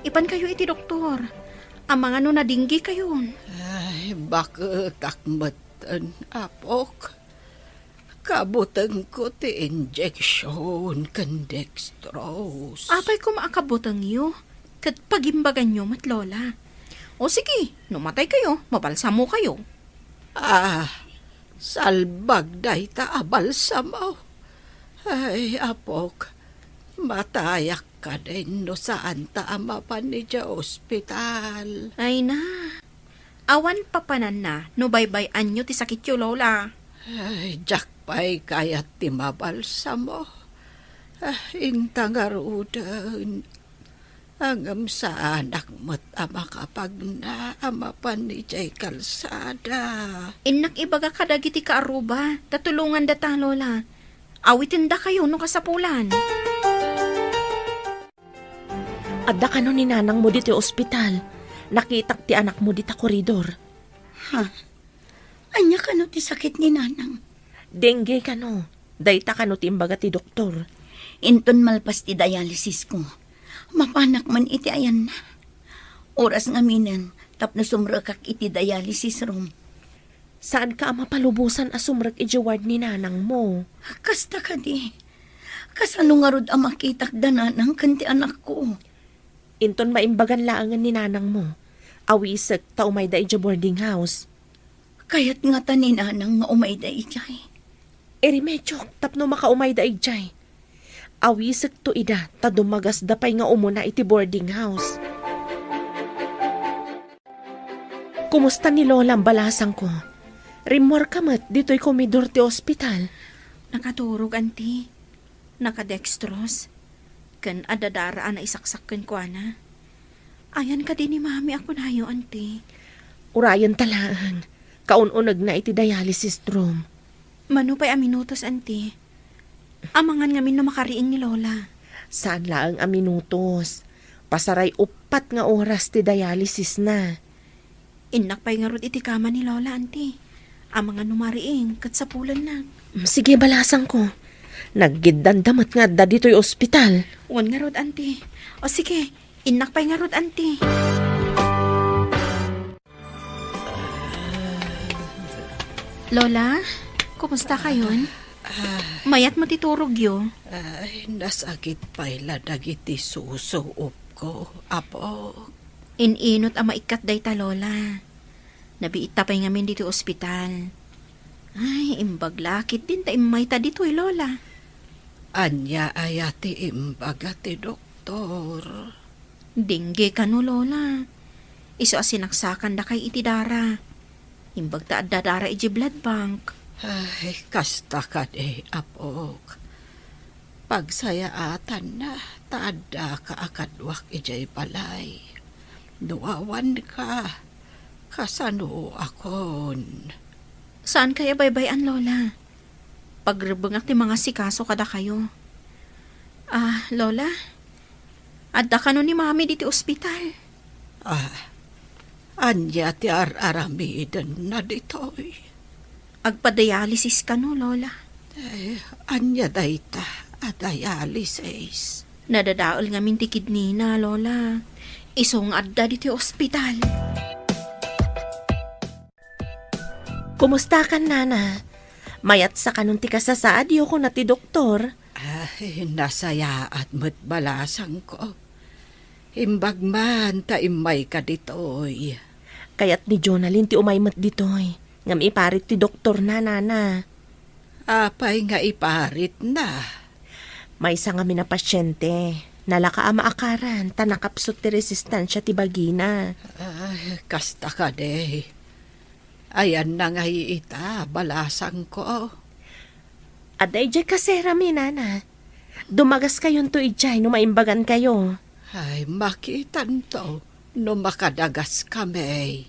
Speaker 8: Ipan kayo iti doktor. Ang mga no nadinggi kayon.
Speaker 7: Ay, bakit akmatan, apok? Kabutang ko ti injection kan dextrose.
Speaker 8: Apay ko maakabutang iyo. Kat pagimbagan nyo, mat Lola. O sige, numatay kayo, mabalsamo kayo.
Speaker 7: Salbag day ta abalsamaw. Ay, apok, matayak ka din no saan ta amapan ni dya ospital.
Speaker 8: Ay na. Awan papanan na, no baybayan nyo ti sakit yo, Lola.
Speaker 7: Ay, jakpay kayat ti mabalsamo. Intangarudan. Angam sa anak mo't ama kapag na amapan ni dya kalsada.
Speaker 8: Inak ibaga kadagiti ka aruba, tatulungan data, Lola. Awitin da kayo no kasapulan.
Speaker 3: Adda ka no ni nanang mo dito ospital. Nakitak ti anak mo dito koridor.
Speaker 4: Ha? Anya ka no ti sakit ni nanang?
Speaker 3: Dengue ka no. Dayta ka no ti imbaga ti doktor.
Speaker 4: Inton malpas ti dialysis ko. Mapanak man iti ayan na. Oras nga minan, tapno sumrakak iti dialysis room.
Speaker 3: Saan ka mapalubusan asumrag ijaward ni nanang mo?
Speaker 4: Kasta ka di. Kasano nga rod ang makitak dananang kanti anak ko.
Speaker 3: Inton maimbagan laangan ni nanang mo. Awisag ta umay da ija boarding house.
Speaker 4: Kaya't nga ta ni nanang nga umay da ijay.
Speaker 3: Medyo tapno makaumay da ijay. Awisag to ida ta dumagas dapay nga umuna iti boarding house. Kumusta ni Lola ang balasang ko? Rimor kamat dito'y komidor ti ospital.
Speaker 8: Nakaturog, anti. Nakadextrose. Kan adadaraan na isaksak kan ko, ana. Ayan ka din ni mami ako na yo, anti.
Speaker 3: Urayan talaan. Kaununag na iti dialysis room.
Speaker 8: Mano pa'y aminutos, anti. Amangan ngamin na makariing ni Lola.
Speaker 3: Saan laang aminutos? Pasaray upat nga oras ti dialysis na.
Speaker 8: Inak pa'y nga rod iti kama ni Lola, anti. Ang mga numariing, katsapulan na.
Speaker 3: Sige, balasan ko. Naggidandamot nga da dito'y ospital.
Speaker 8: Uwan nga rod, auntie. O sige, inakpay nga rod, auntie. Lola, kumusta kayon? Mayat mo titurog yo.
Speaker 5: Ay, nasakit pala dagiti susuop ko, apo.
Speaker 8: Ininot ang maikat day ta, Lola. Nabiita pa ngamin dito ospital. Ay, imbaglakit din ta imay ta dito, Lola.
Speaker 5: Anya ayati imbaga ti doktor.
Speaker 8: Dingge ka no, Lola. Iso asinaksakan da kay iti dara. Imbag ta adda dara iji blood bank.
Speaker 5: Ay, kasta ka de, apok. Pagsayaatan na, taada ka akadwak ijay balay. Nuawan ka, kasano akon.
Speaker 8: Saan kaya baybayan, Lola? Pagrebengak ti mga sikaso kada kayo. Lola? Adda ka no ni Mami diti ospital.
Speaker 5: Anya ti aramidan na ditoy.
Speaker 8: Agpa-dialysis ka no, Lola.
Speaker 5: Anya dayta at dialysis.
Speaker 8: Nadadaol nga min ti kidney na, Lola. Isong adda diti ospital.
Speaker 3: Kumusta ka, Nana? Mayat sa kanun ti kasasaad yo ko na ti doktor.
Speaker 5: Ay, nasaya at matbalasang ko. Imbag man ta imay ka ditoy.
Speaker 3: Kaya't ni Jonalyn ti umaymat ditoy. Ngam iparit ti doktor na, Nana.
Speaker 5: Apay nga iparit na.
Speaker 3: May isa nga na pasyente. Nalaka ama akaran, tanakapsot ti resistansya ti bagina.
Speaker 5: Ay, kasta ka de. Ayan na nga ita, balasang ko.
Speaker 3: Aday jay kasera mi, Nana. Dumagas kayon to ijay no maimbagan kayo.
Speaker 5: Ay, makitan to, no makadagas kami.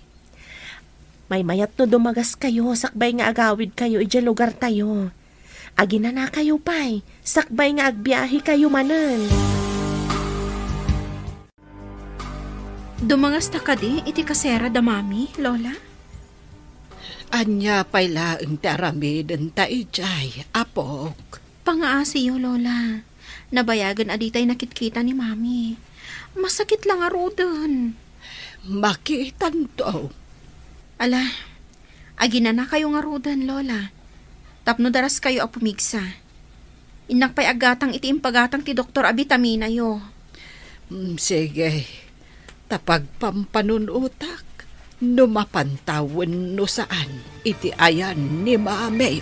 Speaker 3: May mayat no dumagas kayo, sakbay nga agawid kayo, ija lugar tayo. Agina na kayo pay, sakbay nga agbiyahe kayo manan.
Speaker 8: Dumangas ta ka di, iti kasera da Mami, Lola?
Speaker 5: Anya pay laeng taramiden ta ijay, apok.
Speaker 8: Pangaasi yo, Lola. Nabayagan aditay nakitkita ni Mami. Masakit lang arudan.
Speaker 5: Makitan to.
Speaker 8: Ala, agina na kayo nga rudan, Lola. Tapno daras kayo apumigsa. Inak pa'y agatang iti impagatang ti Dr. Abitamina yo.
Speaker 5: Sige, tapag pampanunutak, numapantawan no saan, iti ayan ni Mami.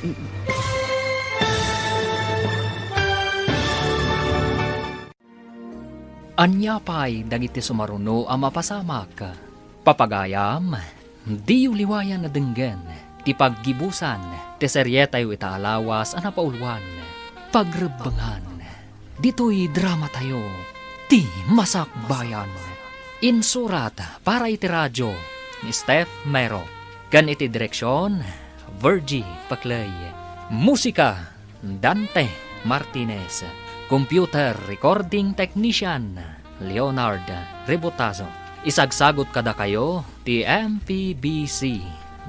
Speaker 2: Anya pa'y dagiti sumaruno ang mapasamak. Papagayam, di liwayan na denggen, ti paggibusan, ti seryetayo itaalawas ang napaulwan, pagrebangan, dito'y drama tayo, ti masakbayan. Insurat para iti radyo, ni Steph Mero, kan iti direksyon, Virgie Paclay, musika, Dante Martinez, computer recording technician, Leonard Rebotazo. Isagsagot kada kayo, ti MPBC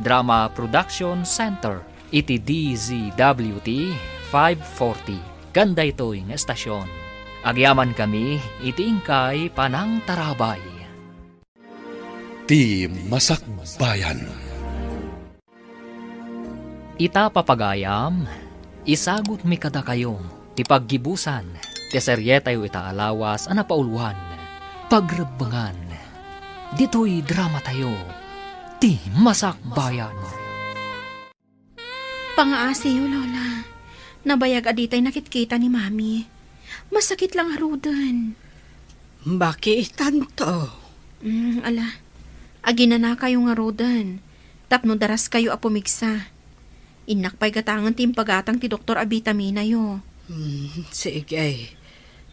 Speaker 2: Drama Production Center, iti DZWT 540. Ganda ito'y nga estasyon. Agyaman kami, iti ingkay Panang Tarabay.
Speaker 6: Ti Masakbayan.
Speaker 2: Ita papagayam, isagot mi kada kayo, ti paggibusan, ti seryetayo itaalawas ang napaulwan, pagrebangan, dito'y drama tayo, ti masakbayan.
Speaker 8: Pangaasi yo, Lola. Nabayag aditay nakitkita ni Mami. Masakit lang arudan.
Speaker 5: Makitan to.
Speaker 8: Ala, agina na kayo nga rodan. Tapno daras kayo apumigsa. Inak pa'y gatangan ti impagatang ti Dr. Abitamina yo.
Speaker 5: Sige,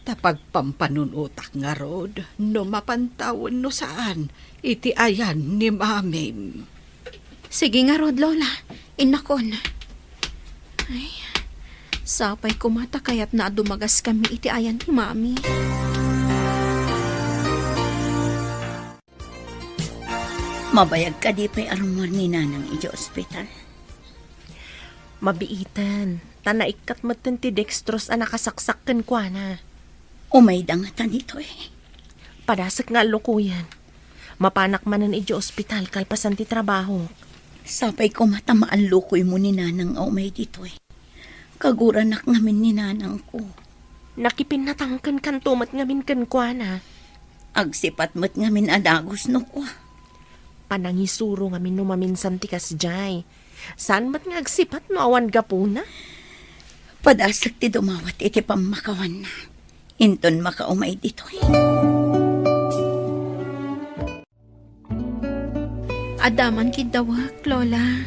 Speaker 5: tapag pampanunutak nga rod, no mapantawan no saan, iti ayan ni Mami.
Speaker 8: Sige nga rod, Lola. Inakon. Ay, sapay kumata kaya't na dumagas kami iti ayan ni Mami.
Speaker 4: Mabayag ka di pa'y arumor ni Nanang iti ospital.
Speaker 3: Mabiitan. Tanaikat matan ti dextrose a nakasaksak kan kwa na.
Speaker 4: Umay dangatan dito eh.
Speaker 3: Padasak nga lukuyan. Mapanak manan iti ospital kalpasan ti trabaho.
Speaker 4: Sapay ko matamaan lukoy mo ni nanang umay dito eh. Kaguranak ngamin ni nanang ko.
Speaker 3: Nakipinatangkan kan tumat ngamin kan kwa na.
Speaker 4: Agsipat mo't ngamin adagos no ko.
Speaker 3: Panangisuro ngamin numaminsan ti kasjay. Saan mat nga agsipat no awan gapuna?
Speaker 4: Padasak ti dumawat iti pamakawan na. Inton makaumay dito eh.
Speaker 8: Adaman kidawak, Lola.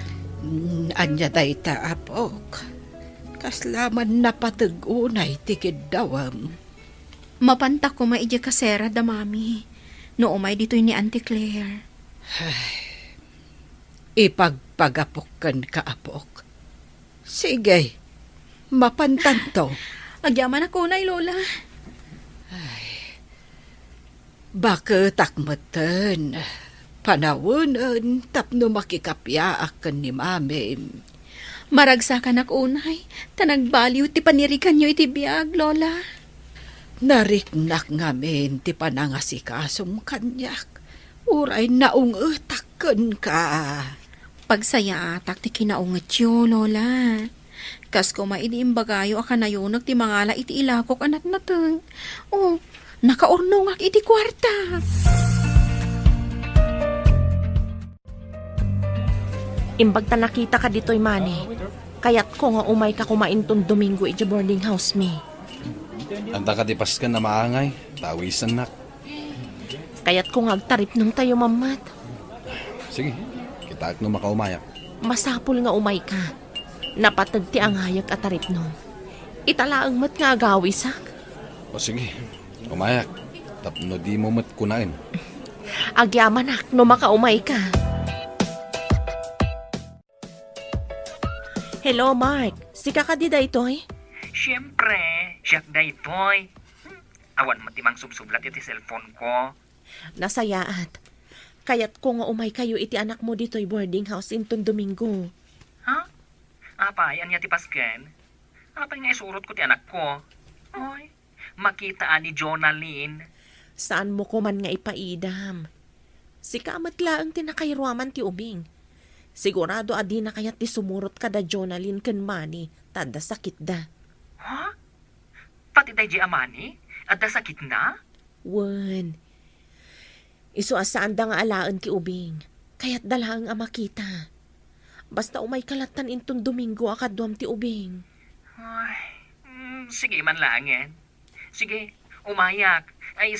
Speaker 7: Anya day ta apok. Kaslaman na patugunay tikid dawam.
Speaker 8: Mapanta ko maidya kasera da mami. No umay dito ni Auntie Claire.
Speaker 7: Ipagpagapok kan kaapok. Sige, mapantanto.
Speaker 8: Agyaman ako na, Lola.
Speaker 7: Baka takmatan. Panawunan tapno makikapya akan ni mami.
Speaker 8: Maragsakan ak unay. Tanagbaliw ti panirikan nyo iti biyag, Lola.
Speaker 7: Nariknak ngamin ti panangasikasong kanyak. Uray naung utakan ka.
Speaker 8: Pagsaya atak ti kinaungat yo, Lola. Kas ko maidiimbagayo akanayonag ti mangala iti ilakok anak nateng. Oh, nakaurnong ak iti kwarta.
Speaker 3: Imbag ta nakita ka dito'y mani. Kayat ko nga umay ka kumain ton Domingo iti boarding house me.
Speaker 1: Anta ka tipas ka na maangay. Tawisan nak.
Speaker 3: Kayat ko nga agtarip nung tayo mamat.
Speaker 1: Sige, kita ak no makaumayak.
Speaker 3: Masapul nga umay ka. Napatag ti angayag at tarip nung. Italaang mat nga agawisak.
Speaker 1: O sige, umayak. Tapno di mo mat kunain.
Speaker 3: Agyaman ak no makaumay ka. Hello, Mark. Sika ka di da itoy?
Speaker 2: Siyempre, siyak da itoy. Awan mo timang subsublat iti cellphone ko.
Speaker 3: Nasayaat. Kayat ko nga umay kayo iti anak mo dito'y boarding house inton Domingo.
Speaker 2: Ha? Apay, anya ti pasken? Apay nga isurot ko ti anak ko. Oy, makita ni Jonalyn.
Speaker 3: Saan mo ko man nga ipaidam? Sika amatlaang tinakayruaman ti ubing. Sigurado adi na kayat ti sumurot ka da Jonalyn ken mani, tada sakit da.
Speaker 2: Ha? Pati day di amani? At da sakit na?
Speaker 3: Wen. Isu asaan da nga alaan ki ubing. Kayat dalaang amakita. Basta umay kalatan inton Domingo akadwam ti ubing.
Speaker 2: Ay, sige man lang yan. Sige, umayak. Ay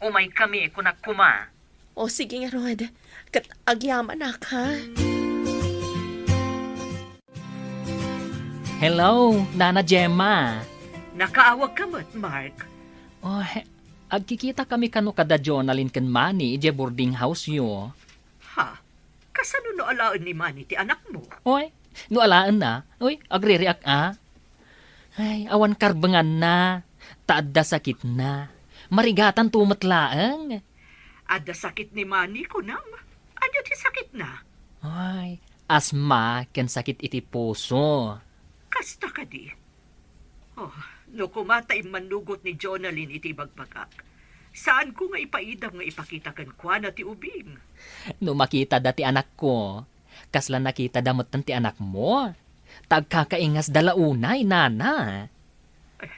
Speaker 2: umay kami kunak kuma.
Speaker 3: O sige nga Rod, kat agyaman ak ha.
Speaker 2: Hello, Nana Gemma.
Speaker 5: Nakaawag ka mo't, Mark.
Speaker 2: Oh, agkikita kami kano kada Jonalyn ken Manny ije boarding house yo.
Speaker 5: Ha? Kasano no alaan ni Manny ti anak mo?
Speaker 2: Oy, no alaan na. Oy, agre-react a. Ay, awan karbangan na. Taadda sakit na. Marigatan tumatlaang.
Speaker 5: Ada sakit ni Manny ko nam. Ano ti sakit na?
Speaker 2: Ay, asma ken sakit iti puso.
Speaker 5: Kasta ka di. Oh, no kumatay manugot ni Jonalyn iti bagbagak. Saan ko nga ipaidam nga ipakita kan kwa na ti ubing?
Speaker 2: No makita dati anak ko. Kasla nakita damot ti anak mo. Tagkakaingas dalaunay, Nana.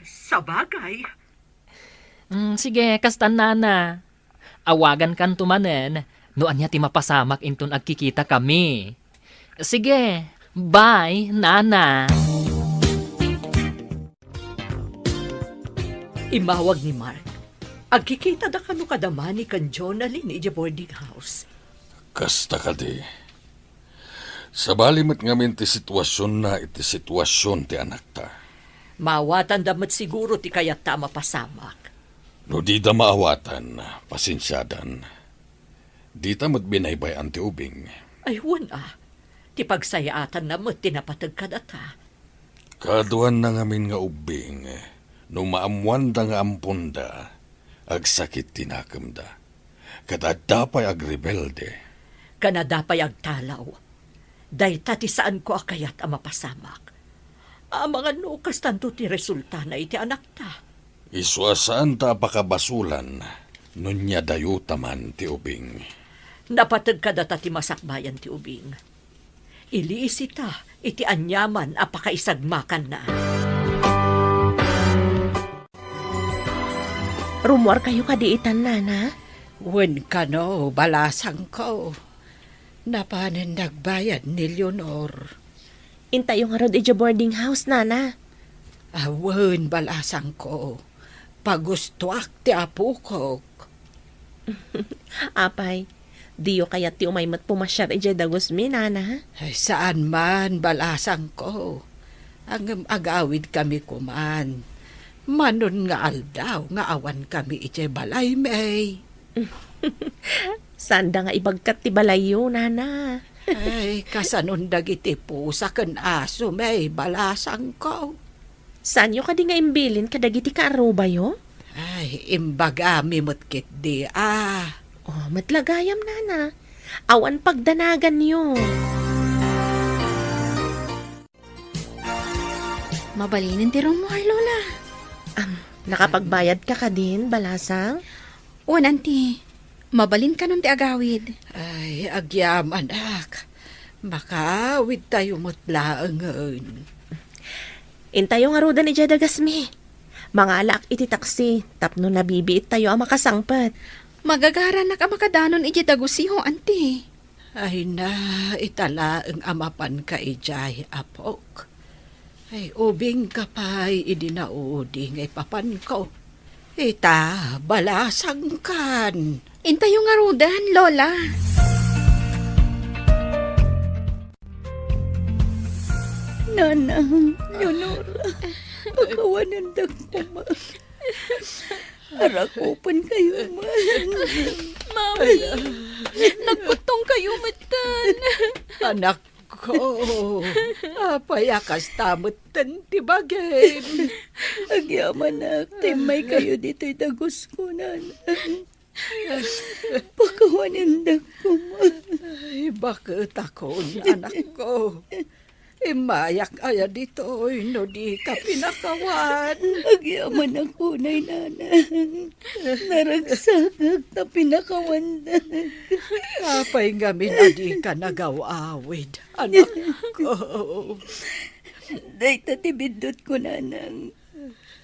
Speaker 5: Sa bagay.
Speaker 2: Sige, kastan Nana. Awagan kan tumanen. No anya ti mapasamak inton agkikita kami. Sige, bye, Nana.
Speaker 5: Imawag ni Mark. Agkikita da kano kadamani kan Jonalyn iti boarding house.
Speaker 6: Kasta ka di. Sa balimat ngamin ti sitwasyon na iti sitwasyon ti anak ta.
Speaker 5: Maawatan damat siguro ti kayat ta mapasamak.
Speaker 6: No di da maawatan, pasensyadan. Di ta mo't binaybayan ti ubing.
Speaker 5: Ay, wala. Ti pagsayaatan na mo't tinapatag ka data.
Speaker 6: Kaduan na ngamin nga ubing, no maamuan da nga ampunda, agsakit tinakam da. Kada dapay agrebelde.
Speaker 5: Kanada pa'y agtalaw. Day tati saan ko akayat ang mapasamak. Ang mga nukas tanto ti resulta na iti anak ta.
Speaker 6: Isuasaan ta pakabasulan, nunya dayuta man ti ubing.
Speaker 5: Napatag ka data ti masakbayan ti ubing. Iliisi ta, iti anyaman apakaisagmakan na.
Speaker 3: Rumor kayo kadiitan, nana?
Speaker 7: Wen ka no, balasang ko. Napanan nagbayad ni Leonor.
Speaker 3: Intayo nga rod iti boarding house, nana.
Speaker 7: Wen balasang ko. Pagustuak ti apo ko.
Speaker 3: Apay, diyo kaya ti umaymat pumasyar iti dagusmi, nana.
Speaker 7: Ay, saan man balasang ko. Ang agawid kami kuman. Manon nga aldaw nga awan kami iti balay may.
Speaker 3: Sanda nga ibagkat ti balayo, nana.
Speaker 7: Ay, kasanon dagiti pusa ken aso may balasang ko.
Speaker 3: Saan yo kadi nga imbilin kadagiti kaaruba yo?
Speaker 7: Ay, imbaga mimot kit di
Speaker 3: Oh, matlagayam, nana. Awan pagdanagan yo.
Speaker 8: Mabalinin ti Romuald, Lola.
Speaker 3: Nakapagbayad ka ka din, balasang?
Speaker 8: O, nanti. Mabalin ka nun ti agawid.
Speaker 7: Ay, agyam anak. Makawid tayo mutlaangan.
Speaker 3: Intayo nga ruda ni Jadagasmi. Mga alak iti taksi, tapno nabibiit tayo ang makasangpat.
Speaker 8: Magagara na ka makadanon iti dagusiho, anti.
Speaker 7: Ay na, itala ang amapan ka ijay apok. Ay, ubing kapay idinaudi ngay papan ko. Ita, balasang kan.
Speaker 8: Intayo nga rudan, Lola.
Speaker 4: Nanang, Leonora, pagkawanandag ko, ma. Harakupan kayo, ma.
Speaker 8: Mami, nagputong kayo matan.
Speaker 7: Anak ko, payakas tamot ti bagay.
Speaker 4: Agyaman na, timay kayo dito'y dagos ko, nanang. Pagkawanandag ko, ma.
Speaker 7: Ay, bakit ako, anak ko? Mayak aya dito, no di ka pinakawan.
Speaker 4: Agyaman ako, nay nanang. Naragsagag na pinakawandag.
Speaker 7: Kapay ngamin adi ka nagawawid, anak ko.
Speaker 4: Day tatibindot ko, nanang.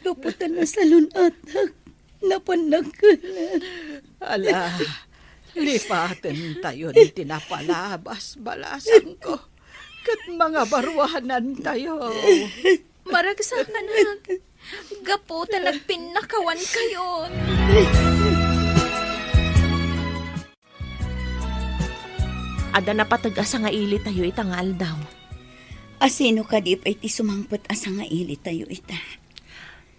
Speaker 4: Kaputan na sa lunatak. Napanag ka na.
Speaker 7: Ala, lipaten tayo ni tinapalabas, balasan ko. Kat mga barwahanan tayo.
Speaker 8: Maragsak ka na. Gaputan nagpinakawan kayo.
Speaker 3: Ada na patag-asa nga ili tayo itangal daw.
Speaker 4: Asino ka di pa iti sumangpot asa nga ili tayo ita.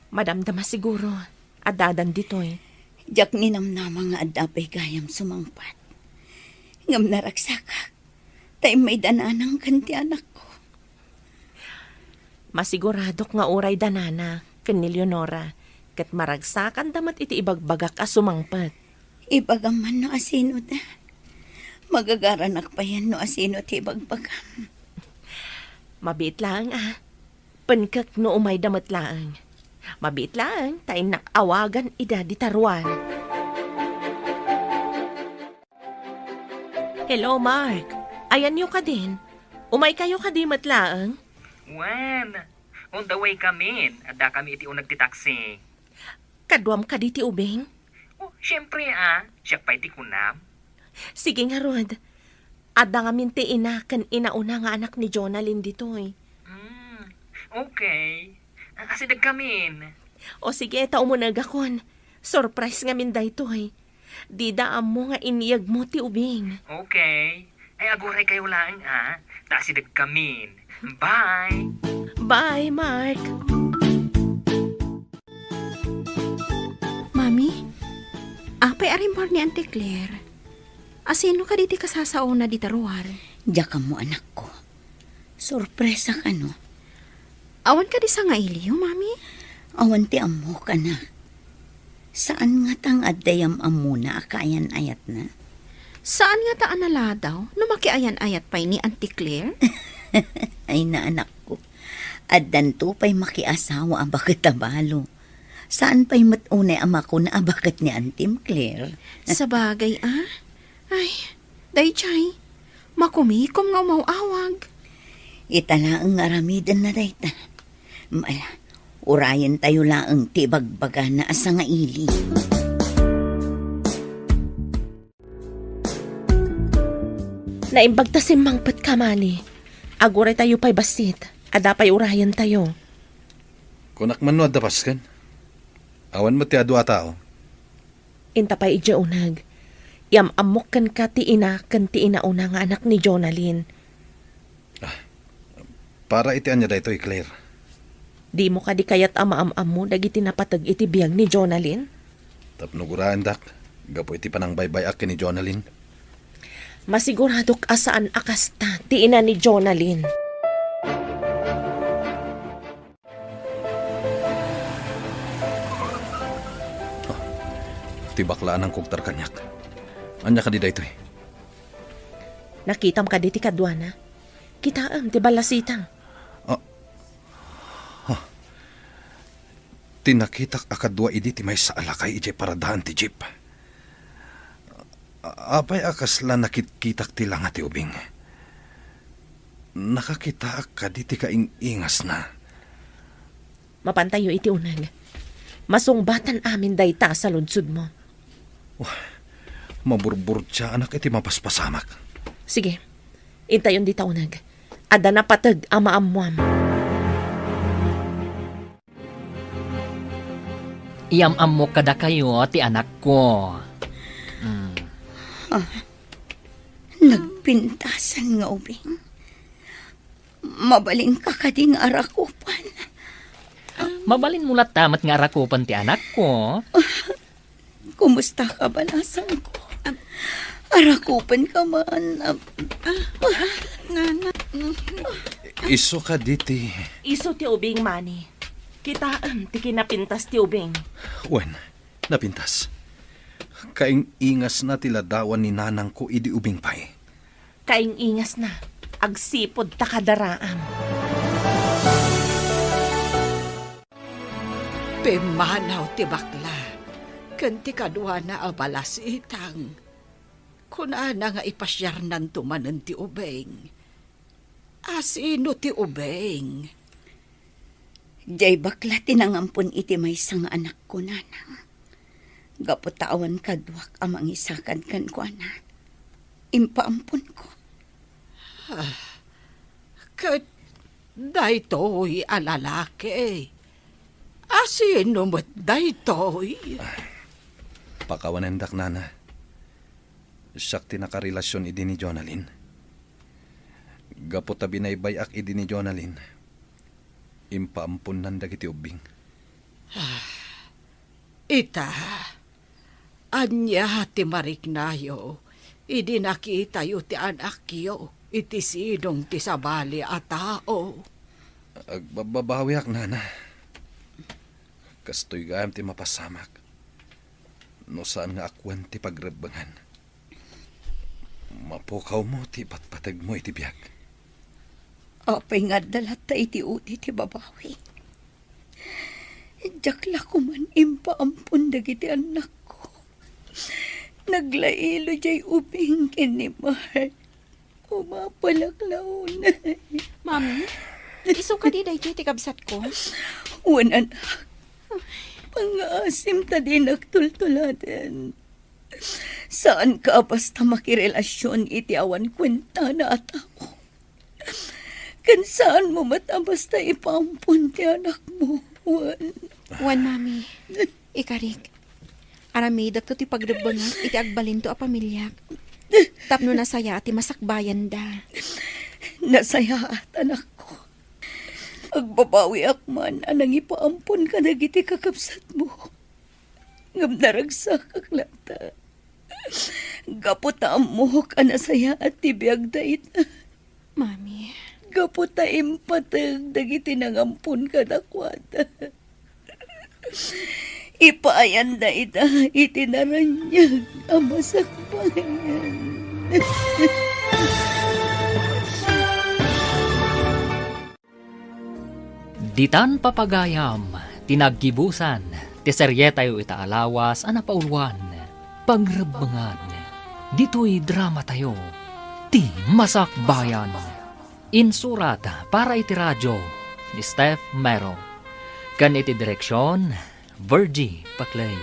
Speaker 3: Madamdama siguro. Adadan ditoy.
Speaker 4: Jak ninamnama nga adapay gayam sumangpat. Ngam naragsakak. Tay may dananang kanti anak ko.
Speaker 3: Masiguradok nga uray danana ken ni Leonora. Ket maragsakan damat iti ibagbagak a sumangpat.
Speaker 4: Ibagam man no asino da. Magagaranak pa yan no asino ti ibagbagam.
Speaker 3: Mabit lang Pankak no umay damat lang. Mabit lang tay nakawagan ida di taruan. Hello, Mark. Ayan nyo ka din. Umay kayo ka di matlaang.
Speaker 2: Wan, on the way kami. Ada kami iti unag ti taxi.
Speaker 3: Kadwam ka di ti ubing.
Speaker 2: Oh, syempre siya pa iti kunam.
Speaker 3: Sige nga, Rod. Ada nga minti ina kan inauna nga anak ni Jonalyn ditoy.
Speaker 2: Okay. Asidag kamin.
Speaker 3: O sige, taumunag akon. Surprise nga min daytoy. Di daam mo nga iniyag mo ti ubing.
Speaker 2: Okay. Ay aguray kayo lang Tasidag kamin. Bye!
Speaker 3: Bye, Mark.
Speaker 8: Mami, apay arimor ni Auntie Claire. Asino ka diti kasasauna di taruar?
Speaker 4: Diyak mo anak ko. Sorpresa ka no.
Speaker 8: Awan ka di sa nga iliyo, Mami?
Speaker 4: Awan ti amo ka na. Saan nga tang addayam amuna akayan ayat na?
Speaker 8: Saan nga taan naladaw? No makiayan-ayat pa'y ni Auntie Claire?
Speaker 4: Ay na anak ko. At danto pa'y makiasawa ang bakit tabalo. Saan pa'y matunay ama ko na abakat ni Auntie Claire?
Speaker 8: Sa bagay, ah? Ay, daychay, makumikom nga umawawag.
Speaker 4: Itala ang aramidan na dayta. Mala, urayan tayo laang tibagbaga na asa nga ili.
Speaker 3: Naimbagta si Mangpat Kamali. Agure tayo pa'y basit. Ada pa'y urayan tayo.
Speaker 1: Kunak man no adapas kan. Awan mo ti adu atao.
Speaker 3: Inta pa'y ija unag. Yam amok kan ka ti ina una nga anak ni Jonalyn.
Speaker 1: Para itian niya dayto Claire.
Speaker 3: Di mo ka di kayat ama-am mo dagiti napatag iti biyag ni Jonalyn?
Speaker 1: Tapnuguraan dak. Gapo iti panang baybay ak ni Jonalyn.
Speaker 3: Masiguradok asaan akasta ti ina ni Jonalyn.
Speaker 1: Ti baklaan ang kugtar kanyak. Anya ka di dayto
Speaker 3: Nakitam ka di ti kadwana. Kitaam ti balasitang.
Speaker 1: Tinakitak akadwa idi ti may sa alakay ije paradahan ti jeep. Apay akas la nakitkitak ti lang ati ubing. Nakakita ka di ti kaingas na.
Speaker 3: Mapantayo iti unag. Masungbatan amin dayta sa lunsud mo.
Speaker 1: Maburbur siya anak iti mapaspasamak.
Speaker 3: Sige, intayon di taunag. Ada na patag ama-amuam.
Speaker 2: Iyam-am mo kada kayo, ti anak ko.
Speaker 4: Nagpintasan nga ubing. Mabalin ka kading arakupan.
Speaker 2: Mabalin mo tamat nga arakupan ti anak ko.
Speaker 4: Kumusta ka balasan ko? Arakupan ka man.
Speaker 1: Iso ka diti.
Speaker 3: Iso ti ubing mani. Kitaan ti kinapintas ti ubing.
Speaker 1: Wen, napintas. Kaing ingas na tiladawan ni nanang ko idi ubing pay.
Speaker 3: Kaing ingas na. Agsipod ta kadaraam.
Speaker 7: Pimanaw ti bakla. Kanti kadwa na abalas itang. Kuna na nga ipasyar nan tumanan ti ubeng. Asino ti ubeng?
Speaker 4: Jay bakla tinangampon iti may sang anak ko nanang. Gaputawan kadwak amang isakad kan ko ana. Impaampon ko.
Speaker 7: Kat daytoy alalaki. Asino mo't daytoy?
Speaker 1: Pakawanendak nana. Siyak tinakarelasyon idi ni Jonalyn. Gapo tabi na ibayak idi ni Jonalyn. Impaampun nan dagiti ubing.
Speaker 7: Ita, anya ti mariknayo, idi nakita yu ti anak yo, iti sinong ti sabali a tao.
Speaker 1: Agbabawiak nana. Kastoy gayam ti mapasamak. No saan nga akwan ti pagrebangan. Mapukaw mo ti patpatag mo iti biyag.
Speaker 4: Apay nga dalat ta iti uti ti babawi. Jakla ko man impaampun dagiti anak ko. Naglailo jay ubing kinimar. Umapalaklaon.
Speaker 8: Mami, iso ka di daychay ti kabsat ko.
Speaker 4: Wan anak. Pang-asim ta din nagtultuladen. Saan ka basta makirelasyon iti awan kwenta na atao? Kan saan mo mata basta ipampun ti anak mo, Juan?
Speaker 8: Wan, mami. Ikarik. Aramidak to ti pagrebangas iti agbalin to a pamilyak. Tapno nasaya ti masakbayan da.
Speaker 4: Nasaya at anak ko. Agbabawi akman anang ipaampun ka dagiti kakapsat mo. Ngam naragsak aklata. Gaputa mo ka nasaya at tibiyag dait.
Speaker 8: Mami.
Speaker 4: Gaputa impatag dagiti nangampun ka dakwata. Ipaayan da ita itinaranyag ang masakbayan.
Speaker 2: Ditan papagayam, tinaggibusan, ti serye tayo itaalawas, anapaulwan, pagrebangan. Dito'y drama tayo, ti Masakbayan. Insurat para iti radyo, ni Steph Mero. Kan iti direksyon, Virgie Paclay.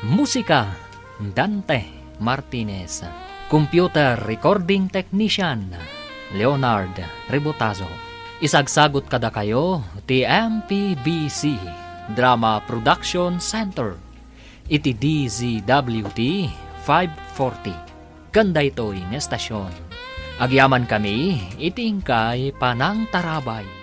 Speaker 2: Musika, Dante Martinez. Computer recording technician, Leonard Rebotazo. Isagsagot kada kayo, ti MPBC Drama Production Center. Iti DZWT 540. Kanda ito'y nestasyon. Agyaman kami, itingkay panang tarabay.